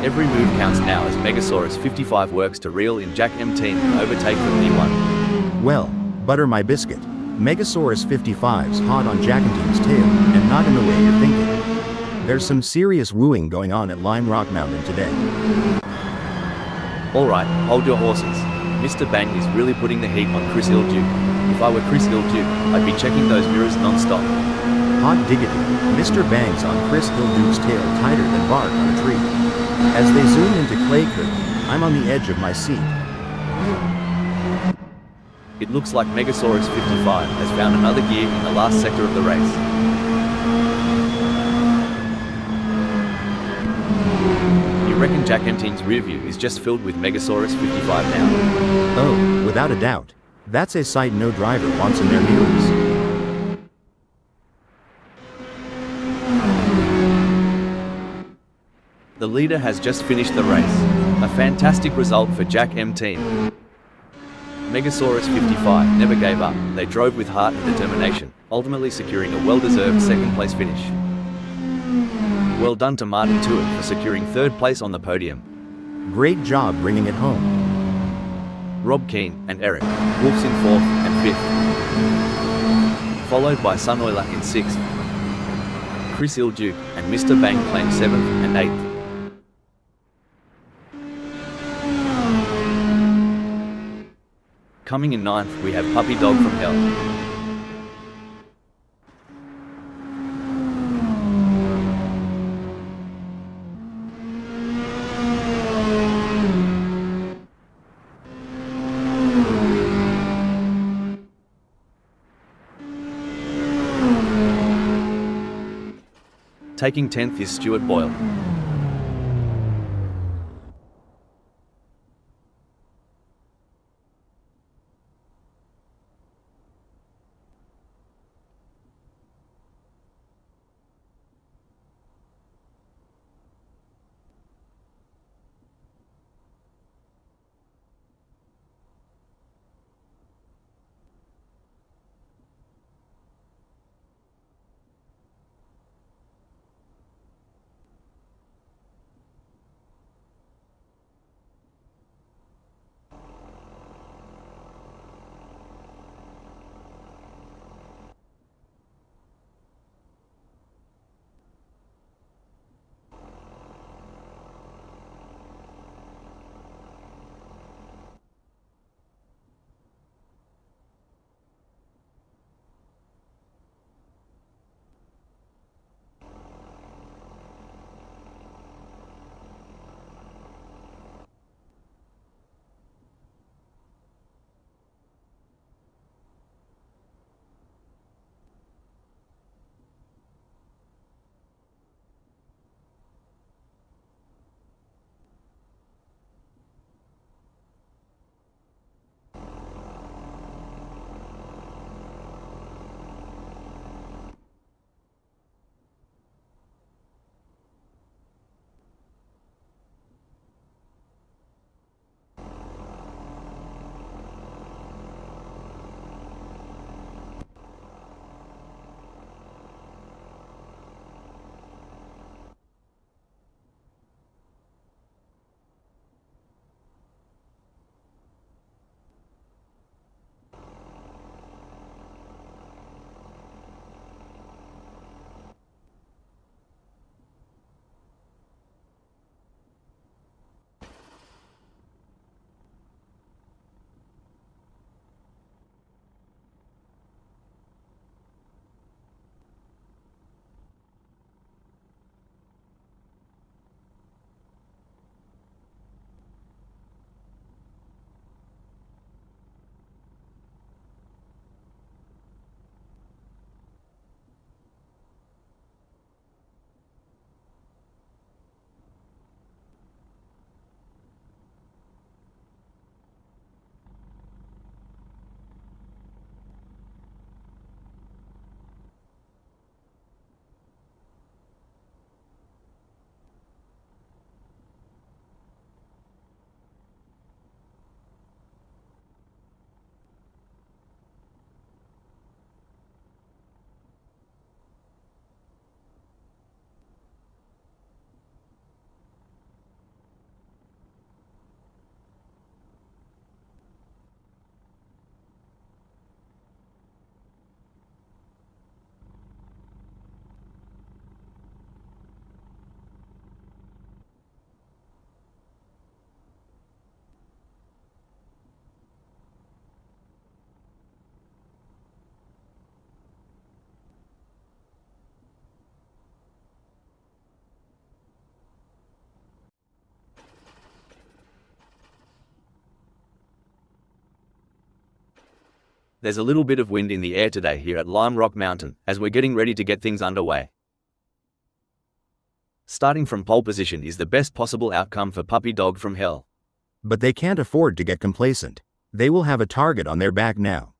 Every move counts now as Megasaurus 55 works to reel in Jack M team and overtake from P1. Well, butter my biscuit. Megasaurus 55's hot on Jack M team's tail, and not in the way you're thinking. There's some serious wooing going on at Lime Rock Mountain today. Alright, hold your horses. Mr. Bang is really putting the heat on Chris Ilduke. If I were Chris Ilduke, I'd be checking those mirrors non-stop. Hot diggity, Mr. Bang's on Chris Ilduke's tail tighter than bark on a tree. As they zoom into Clay Creek, I'm on the edge of my seat. It looks like Megasaurus 55 has found another gear in the last sector of the race. You reckon Jack M-Team's rear view is just filled with Megasaurus 55 now? Oh, without a doubt. That's a sight no driver wants in their mirrors. The leader has just finished the race. A fantastic result for Jack M-Team. Megasaurus 55 never gave up. They drove with heart and determination, ultimately securing a well-deserved second place finish. Well done to Martin Tuitt for securing third place on the podium. Great job bringing it home. Rob Keane and Eric Wolfs in 4th and 5th. Followed by Sunoiler in 6th. Chris Ilduke and Mr. Bang claim 7th and 8th. Coming in 9th, we have Puppy Dog from Hell. Taking 10th is Stuart Boyle. There's a little bit of wind in the air today here at Lime Rock Mountain, as we're getting ready to get things underway. Starting from pole position is the best possible outcome for Puppy Dog from Hell. But they can't afford to get complacent. They will have a target on their back now.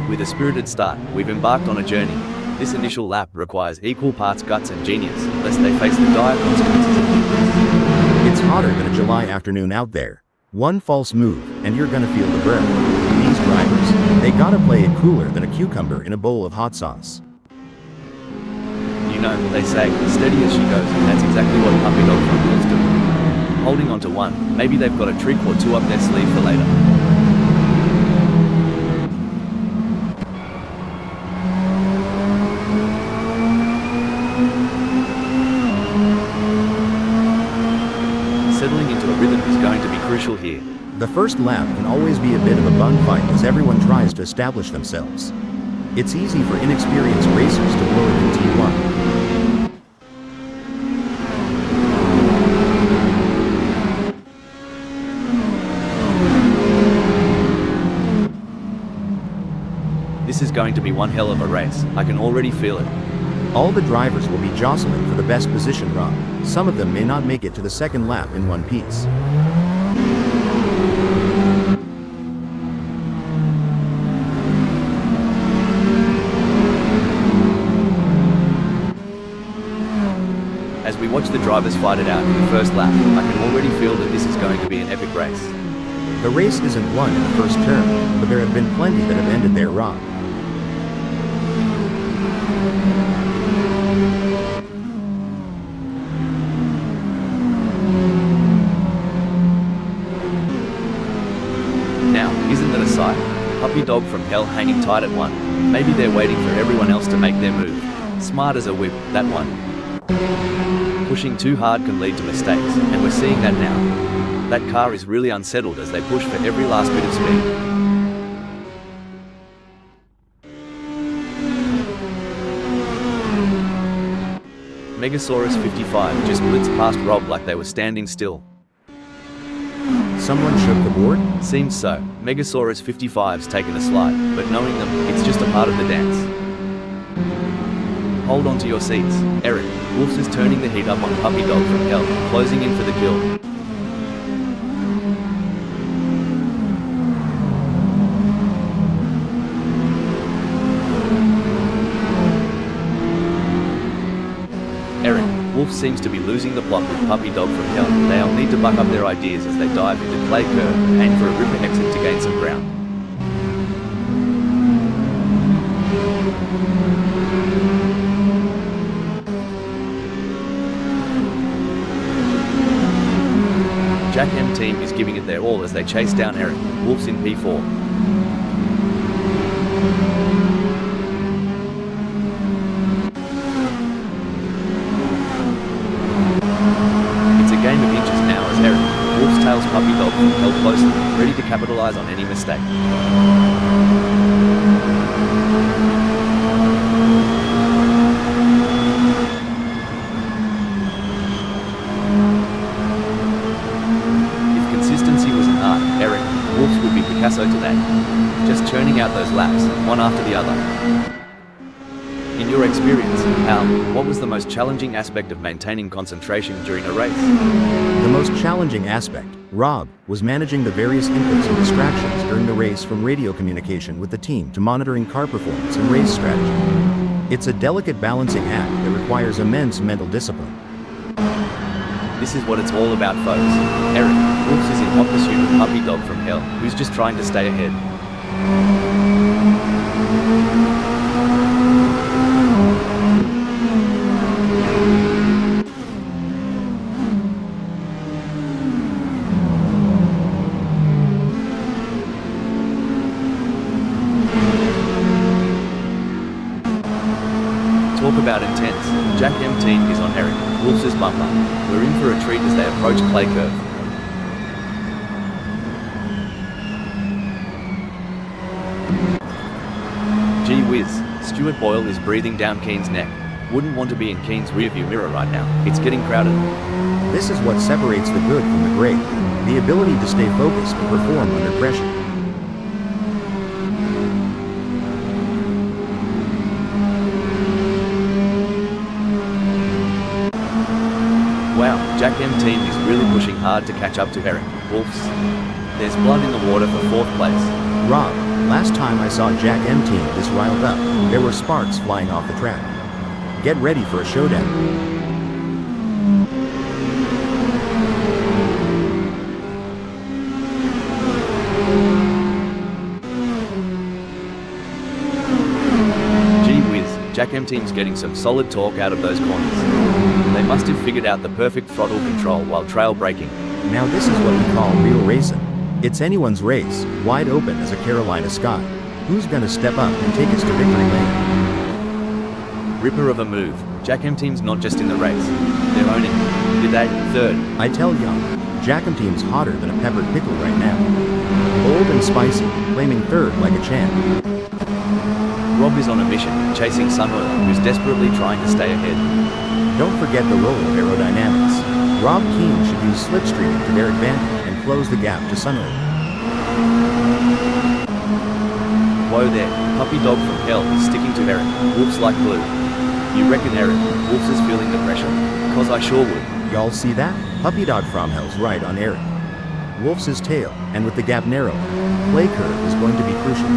With a spirited start, we've embarked on a journey. This initial lap requires equal parts guts and genius, lest they face the dire consequences of weakness. It's hotter than a July afternoon out there. One false move, and you're gonna feel the burn. These drivers, they gotta play it cooler than a cucumber in a bowl of hot sauce. You know, they say, steady as she goes, and that's exactly what Puppy Dog from Hell's doing. Holding on to one, maybe they've got a trick or two up their sleeve for later. Settling into a rhythm is going to be crucial here. The first lap can always be a bit of a bun fight as everyone tries to establish themselves. It's easy for inexperienced racers to blow it in T1. This is going to be one hell of a race. I can already feel it. All the drivers will be jostling for the best position run. Some of them may not make it to the second lap in one piece. As we watch the drivers fight it out in the first lap, I can already feel that this is going to be an epic race. The race isn't won in the first turn, but there have been plenty that have ended there wrong. Now, isn't that a sight? Puppy Dog from Hell hanging tight at one. Maybe they're waiting for everyone else to make their move. Smart as a whip, that one. Pushing too hard can lead to mistakes, and we're seeing that now. That car is really unsettled as they push for every last bit of speed. Megasaurus 55 just blitzed past Rob like they were standing still. Someone shook the board? Seems so. Megasaurus 55's taken a slide, but knowing them, it's just a part of the dance. Hold on to your seats. Eric, Wolfs is turning the heat up on Puppy Dog from Hell, closing in for the kill. Eric, Wolf seems to be losing the plot with Puppy Dog from Hell. They'll need to buck up their ideas as they dive into Clay Curve, aim for a ripper exit to gain some ground. Jack M team is giving it their all as they chase down Eric. Wolf's in P4. capitalize on any mistake. If consistency was an art, Eric Wolfs would be Picasso today, just churning out those laps, one after the other. In your experience, Al, what was the most challenging aspect of maintaining concentration during a race? The most challenging aspect, Rob, was managing the various inputs and distractions during the race, from radio communication with the team to monitoring car performance and race strategy. It's a delicate balancing act that requires immense mental discipline. This is what it's all about, folks. Eric Wolfs is in hot pursuit of Puppy Dog from Hell, who's just trying to stay ahead. Talk about intense. Jack M team is on Eric Wolfs' bumper. We're in for a treat as they approach Clay Curve. Gee whiz, Stuart Boyle is breathing down Keen's neck. Wouldn't want to be in Keen's rearview mirror right now. It's getting crowded. This is what separates the good from the great, the ability to stay focused and perform under pressure. Wow, Jack M team is really pushing hard to catch up to Eric Wolfs. There's blood in the water for 4th place. Rob, last time I saw Jack M team this riled up, there were sparks flying off the track. Get ready for a showdown. Gee whiz, Jack M team's getting some solid torque out of those corners. They must have figured out the perfect throttle control while trail braking. Now this is what we call real racing. It's anyone's race, wide open as a Carolina sky. Who's gonna step up and take us to victory lane? Ripper of a move. Jack M team's not just in the race. They're owning it. Did they? 3rd. I tell young, Jack M team's hotter than a peppered pickle right now. Bold and spicy, claiming 3rd like a champ. Rob is on a mission, chasing Sunwell, who's desperately trying to stay ahead. Don't forget the role of aerodynamics. Rob Keen should use slipstreaming to their advantage and close the gap to Sunwell. Whoa there, Puppy Dog from Hell is sticking to Eric Wolfs like glue. You reckon Eric Wolfs is feeling the pressure? Cause I sure would. Y'all see that? Puppy Dog from Hell's right on Eric Wolfs' tail, and with the gap narrow, Clay Curve is going to be crucial.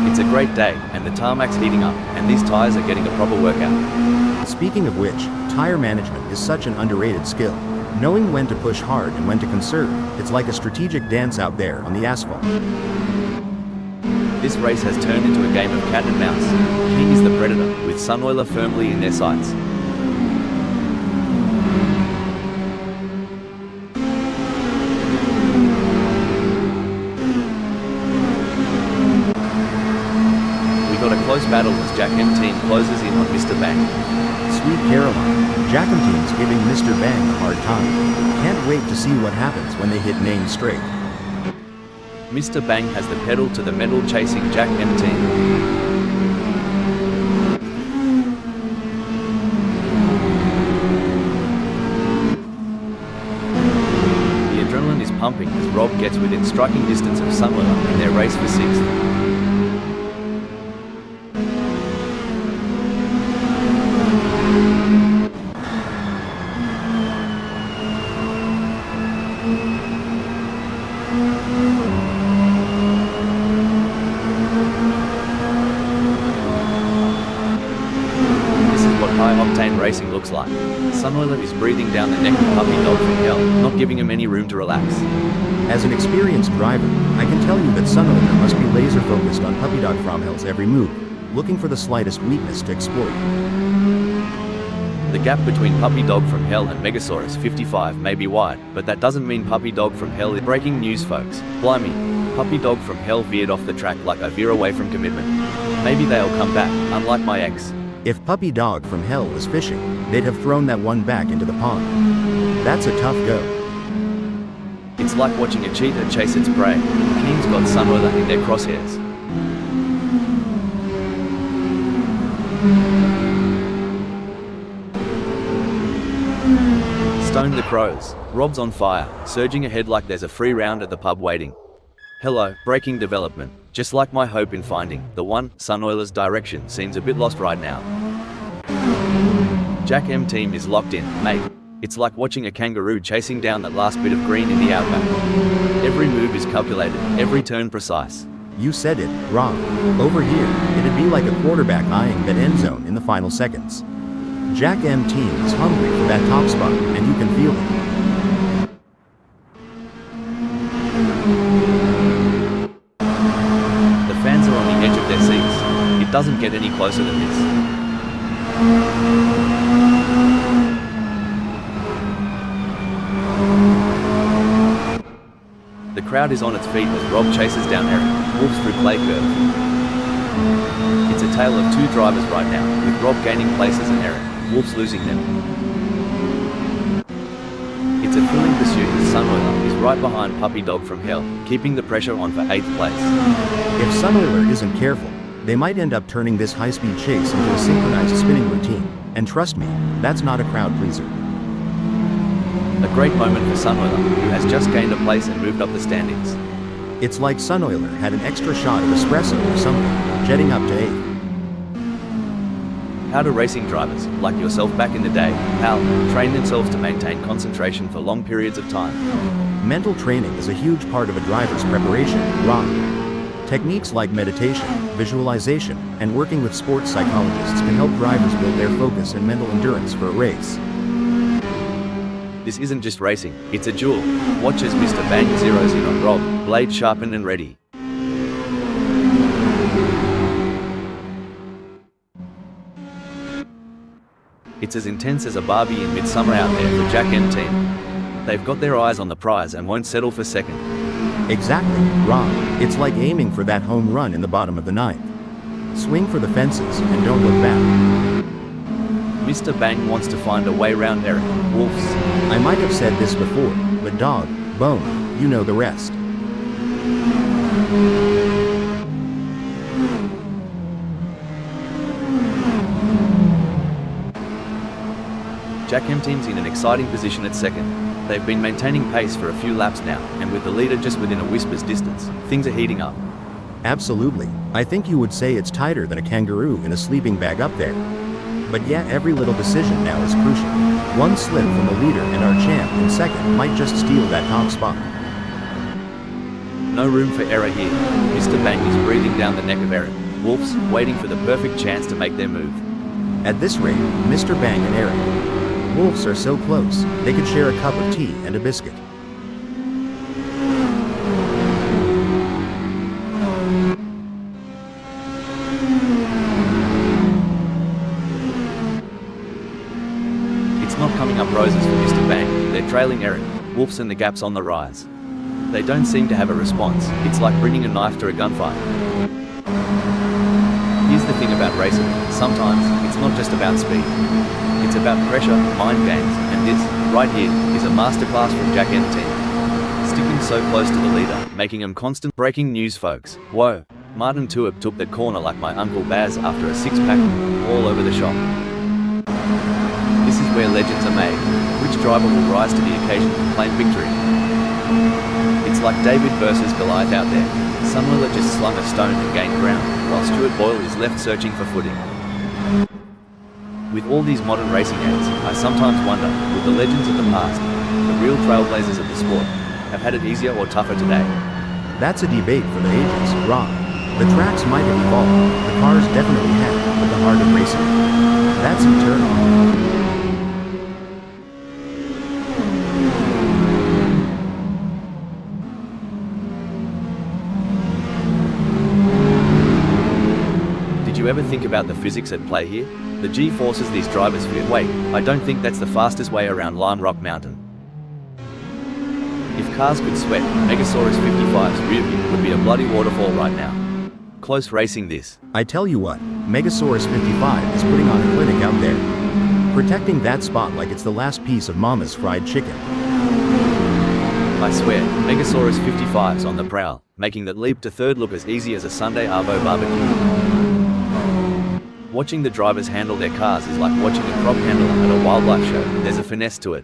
It's a great day, and the tarmac's heating up, and these tires are getting a proper workout. Speaking of which, tire management is such an underrated skill. Knowing when to push hard and when to conserve, it's like a strategic dance out there on the asphalt. This race has turned into a game of cat and mouse. King is the predator, with Sunweiler firmly in their sights. Got a close battle as Jack M team closes in on Mr. Bang. Sweet Caroline, Jack M team's giving Mr. Bang a hard time. Can't wait to see what happens when they hit Main Straight. Mr. Bang has the pedal to the metal chasing Jack M team. The adrenaline is pumping as Rob gets within striking distance of Sunwell in their race for 6th. High-octane racing looks like. Sunweiler is breathing down the neck of Puppy Dog from Hell, not giving him any room to relax. As an experienced driver, I can tell you that Sunweiler must be laser-focused on Puppy Dog from Hell's every move, looking for the slightest weakness to exploit. The gap between Puppy Dog from Hell and Megasaurus 55 may be wide, but that doesn't mean Puppy Dog from Hell is breaking news, folks. Blimey, Puppy Dog from Hell veered off the track like I veer away from commitment. Maybe they'll come back, unlike my ex. If Puppy Dog from Hell was fishing, they'd have thrown that one back into the pond. That's a tough go. It's like watching a cheetah chase its prey. Keen's got Sunoiler in their crosshairs. Stone the crows. Rob's on fire, surging ahead like there's a free round at the pub waiting. Hello, breaking development. Just like my hope in finding the one, Sunoiler's direction seems a bit lost right now. Jack M team is locked in, mate. It's like watching a kangaroo chasing down that last bit of green in the outback. Every move is calculated, every turn precise. You said it, Rob. Over here, it'd be like a quarterback eyeing that end zone in the final seconds. Jack M team is hungry for that top spot, and you can feel it. The fans are on the edge of their seats. It doesn't get any closer than this. The crowd is on its feet as Rob chases down Eric, Wolves through clay curve. It's a tale of two drivers right now, with Rob gaining places and Eric, Wolves losing them. It's a thrilling pursuit as Sunoiler is right behind Puppy Dog from Hell, keeping the pressure on for 8th place. If Sunoiler isn't careful, they might end up turning this high-speed chase into a synchronized spinning routine, and trust me, that's not a crowd pleaser. A great moment for Sunoiler, who has just gained a place and moved up the standings. It's like Sunoiler had an extra shot of espresso or something, jetting up to 8th. How do racing drivers, like yourself back in the day, pal, train themselves to maintain concentration for long periods of time? Mental training is a huge part of a driver's preparation, Rob. Techniques like meditation, visualization, and working with sports psychologists can help drivers build their focus and mental endurance for a race. This isn't just racing, it's a duel. Watch as Mr. Bang zeroes in on Rob, blade sharpened and ready. It's as intense as a Barbie in Midsummer out there for Jack M team. They've got their eyes on the prize and won't settle for second. Exactly, Rob. It's like aiming for that home run in the bottom of the ninth. Swing for the fences and don't look back. Mr. Bang wants to find a way round Eric, Wolves. I might have said this before, but dog, bone, you know the rest. Jack M team's in an exciting position at second. They've been maintaining pace for a few laps now, and with the leader just within a whisper's distance, things are heating up. Absolutely. I think you would say it's tighter than a kangaroo in a sleeping bag up there. But yeah, every little decision now is crucial. One slip from the leader and our champ in second might just steal that top spot. No room for error here. Mr. Bang is breathing down the neck of Eric, Wolves, waiting for the perfect chance to make their move. At this rate, Mr. Bang and Eric, Wolves are so close, they could share a cup of tea and a biscuit. It's not coming up roses for Mr. Bang. They're trailing Eric, Wolves, and the gap's on the rise. They don't seem to have a response. It's like bringing a knife to a gunfight. Here's the thing about racing. Sometimes, it's not just about speed. It's about pressure, mind games, and this, right here, is a masterclass from Jack M team. Sticking so close to the leader, making him constant. Breaking news, folks. Whoa. Martin Tuib took that corner like my Uncle Baz after a six-pack, all over the shop. This is where legends are made. Which driver will rise to the occasion and claim victory? It's like David versus Goliath out there. Sunoiler just slung a stone and gained ground, while Stuart Boyle is left searching for footing. With all these modern racing aids, I sometimes wonder, will the legends of the past, the real trailblazers of the sport, have had it easier or tougher today? That's a debate for the ages, Rob. The tracks might have evolved, the cars definitely have, but the heart of racing, that's eternal. Did you ever think about the physics at play here? The G-forces these drivers feel. Wait, I don't think that's the fastest way around Lime Rock Mountain. If cars could sweat, Megasaurus 55's rear view would be a bloody waterfall right now. Close racing this. I tell you what, Megasaurus 55 is putting on a clinic out there. Protecting that spot like it's the last piece of Mama's fried chicken. I swear, Megasaurus 55's on the prowl, making that leap to third look as easy as a Sunday Arvo barbecue. Watching the drivers handle their cars is like watching a crop handler at a wildlife show. There's a finesse to it.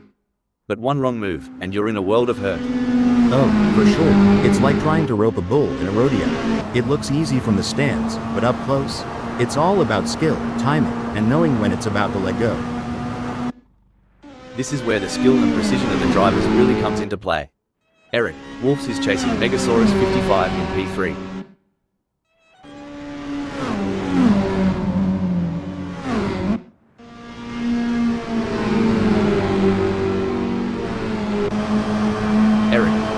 But one wrong move, and you're in a world of hurt. Oh, for sure. It's like trying to rope a bull in a rodeo. It looks easy from the stands, but up close, it's all about skill, timing, and knowing when it's about to let go. This is where the skill and precision of the drivers really comes into play. Eric Wolfs is chasing Megasaurus 55 in P3.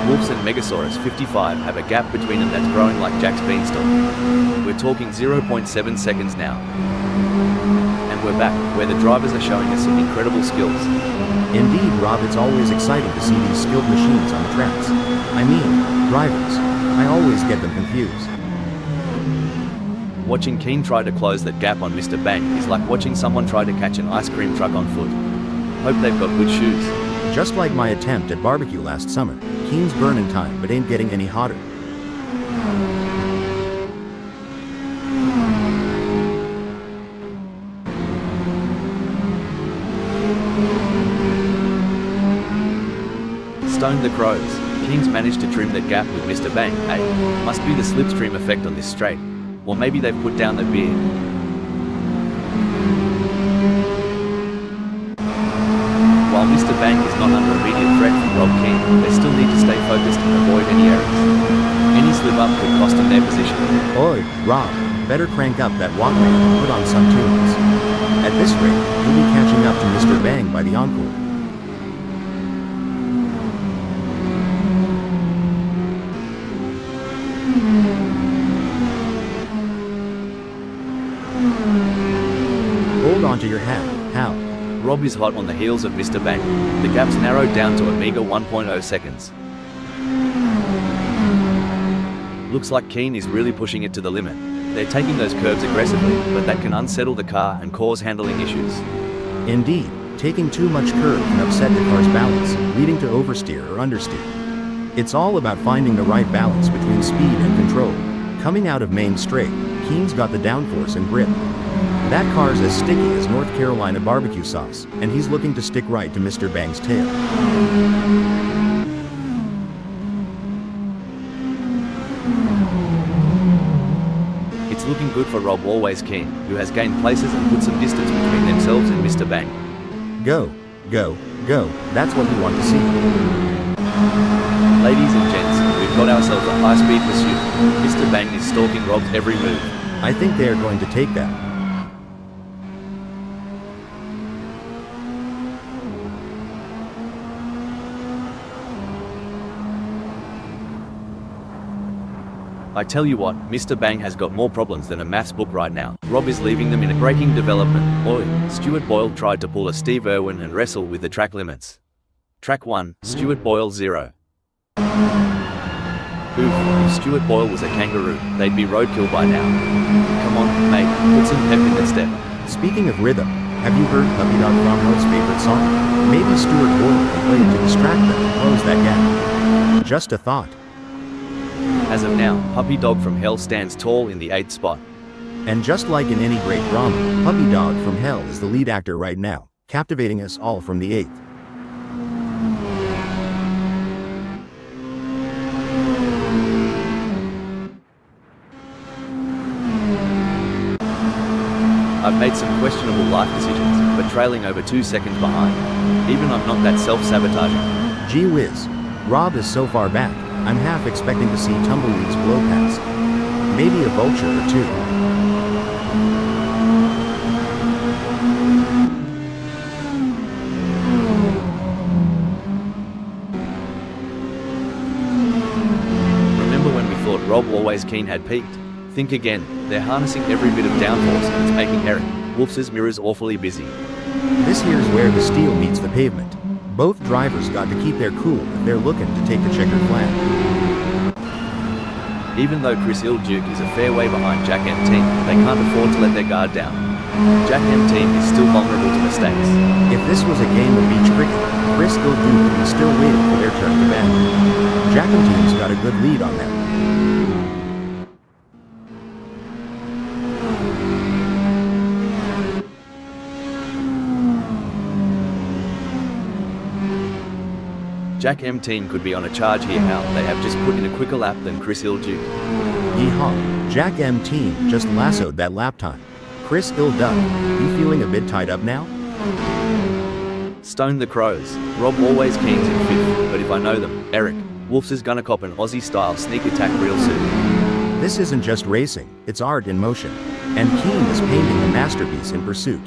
Wolfs and Megasaurus 55 have a gap between them that's growing like Jack's beanstalk. We're talking 0.7 seconds now. And we're back, where the drivers are showing us some incredible skills. Indeed, Rob, it's always exciting to see these skilled machines on the tracks. I mean, drivers. I always get them confused. Watching Keen try to close that gap on Mr. Bang is like watching someone try to catch an ice cream truck on foot. Hope they've got good shoes. Just like my attempt at barbecue last summer. Keen's burning time, but ain't getting any hotter. Stone the crows. Keen's managed to trim that gap with Mr. Bang. Hey, must be the slipstream effect on this straight. Or maybe they've put down the beer. While Mr. Bang is not under immediate threat from Rob Keen, they still need to stay focused and avoid any errors. Any slip-up could cost them their position. Oi, Rob, better crank up that Walkman and put on some tunes. At this rate, you'll be catching up to Mr. Bang by the encore. Hold on to your hat, pal. Rob is hot on the heels of Mr. Bang. The gap's narrowed down to a meager 1.0 seconds. Looks like Keen is really pushing it to the limit. They're taking those curves aggressively, but that can unsettle the car and cause handling issues. Indeed, taking too much curve can upset the car's balance, leading to oversteer or understeer. It's all about finding the right balance between speed and control. Coming out of main straight, Keen's got the downforce and grip. That car's as sticky as North Carolina barbecue sauce, and he's looking to stick right to Mr. Bang's tail. It's looking good for Rob Always Keen, who has gained places and put some distance between themselves and Mr. Bang. Go, go, go, that's what we want to see. Ladies and gents, we've got ourselves a high-speed pursuit. Mr. Bang is stalking Rob's every move. I think they are going to take that. I tell you what, Mr. Bang has got more problems than a maths book right now. Rob is leaving them in a breaking development. Oi, Stuart Boyle tried to pull a Steve Irwin and wrestle with the track limits. Track 1, Stuart Boyle 0. Oof, if Stuart Boyle was a kangaroo, they'd be roadkill by now. Come on, mate, put some pep in that step. Speaking of rhythm, have you heard Puppy Dog Cromwell's favorite song? Maybe Stuart Boyle can play it to distract them and close that gap. Just a thought. As of now, Puppy Dog from Hell stands tall in the 8th spot. And just like in any great drama, Puppy Dog from Hell is the lead actor right now, captivating us all from the 8th. I've made some questionable life decisions, but trailing over 2 seconds behind. Even I'm not that self-sabotaging. Gee whiz, Rob is so far back, I'm half expecting to see tumbleweeds blow past. Maybe a vulture or two. Remember when we thought Rob Always Keen had peaked? Think again, they're harnessing every bit of downforce and it's making Eric Wolf's mirrors awfully busy. This here's where the steel meets the pavement. Both drivers got to keep their cool if they're looking to take the checkered flag. Even though Chris Hill Duke is a fair way behind Jack M Team, they can't afford to let their guard down. Jack M Team is still vulnerable to mistakes. If this was a game of beach cricket, Chris Hill Duke would be still waiting for their turn to bat. Jack M Team's got a good lead on them. Jack M Team could be on a charge here. How they have just put in a quicker lap than Chris Hill Duke. Yeehaw, Jack M Team just lassoed that lap time. Chris Hill Duck, you feeling a bit tied up now? Stone the Crows. Rob always Keens in fifth, but if I know them, Eric Wolfs is gonna cop an Aussie-style sneak attack real soon. This isn't just racing, it's art in motion. And Keen is painting a masterpiece in pursuit.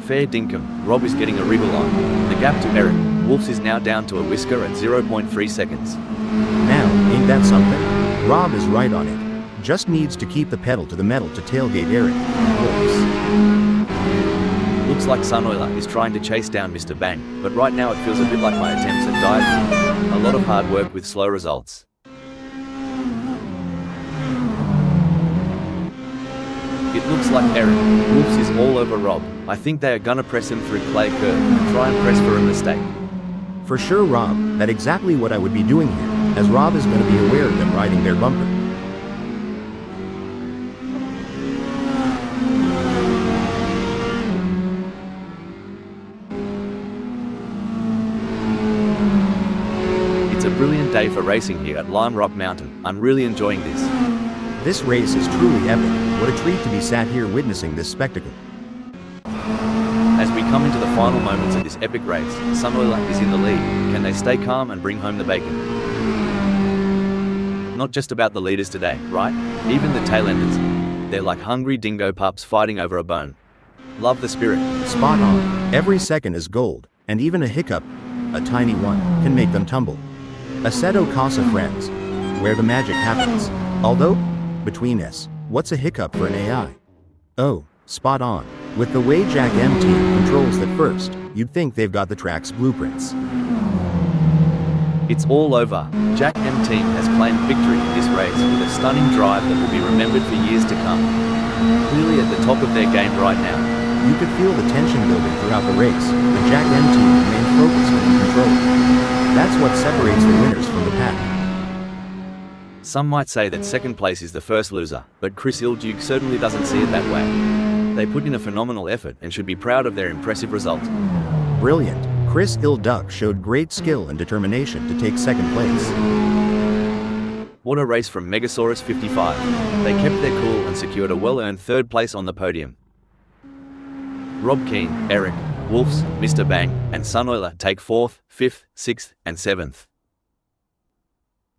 Fair dinkum, Rob is getting a wriggle on. The gap to Eric Wolfs is now down to a whisker at 0.3 seconds. Now, ain't that something? Rob is right on it. Just needs to keep the pedal to the metal to tailgate Eric Wolfs. Looks like Sunoiler is trying to chase down Mr. Bang, but right now it feels a bit like my attempts at diving. A lot of hard work with slow results. It looks like Eric Wolfs is all over Rob. I think they are gonna press him through clay curve and try and press for a mistake. For sure, Rob, that's exactly what I would be doing here, as Rob is going to be aware of them riding their bumper. It's a brilliant day for racing here at Lime Rock Mountain. I'm really enjoying this. This race is truly epic. What a treat to be sat here witnessing this spectacle. As we come into the final moments of this epic race, Sunoiler is in the lead. Can they stay calm and bring home the bacon? Not just about the leaders today, right? Even the tailenders. They're like hungry dingo pups fighting over a bone. Love the spirit. Spot on. Every second is gold, and even a hiccup, a tiny one, can make them tumble. Assetto Corsa friends, where the magic happens. Although, between us, what's a hiccup for an AI? Oh, spot on. With the way Jack M Team controls that first, you'd think they've got the track's blueprints. It's all over. Jack M Team has claimed victory in this race with a stunning drive that will be remembered for years to come. Clearly at the top of their game right now. You could feel the tension building throughout the race, but Jack M Team remained focused and in control. That's what separates the winners from the pack. Some might say that second place is the first loser, but Chris Hill Duke certainly doesn't see it that way. They put in a phenomenal effort and should be proud of their impressive result. Brilliant. Chris Hill Duck showed great skill and determination to take second place. What a race from Megasaurus 55. They kept their cool and secured a well-earned third place on the podium. Rob Keane, Eric Wolfs, Mr. Bang, and Sunoiler take 4th, 5th, 6th, and 7th.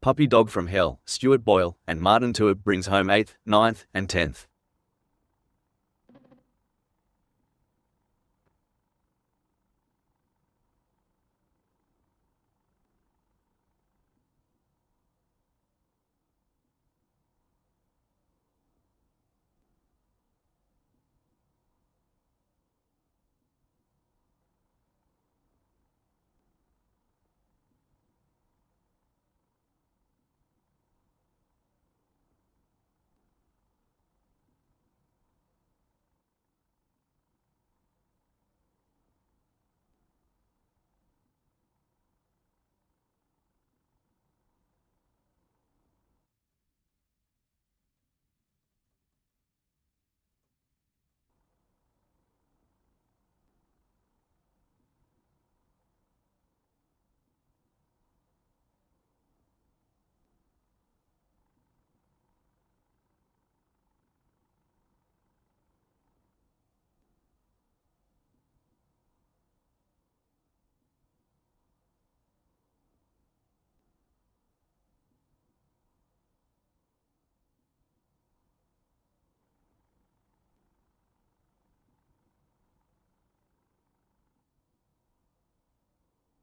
Puppy Dog from Hell, Stuart Boyle, and Martin Tuib brings home 8th, 9th, and 10th.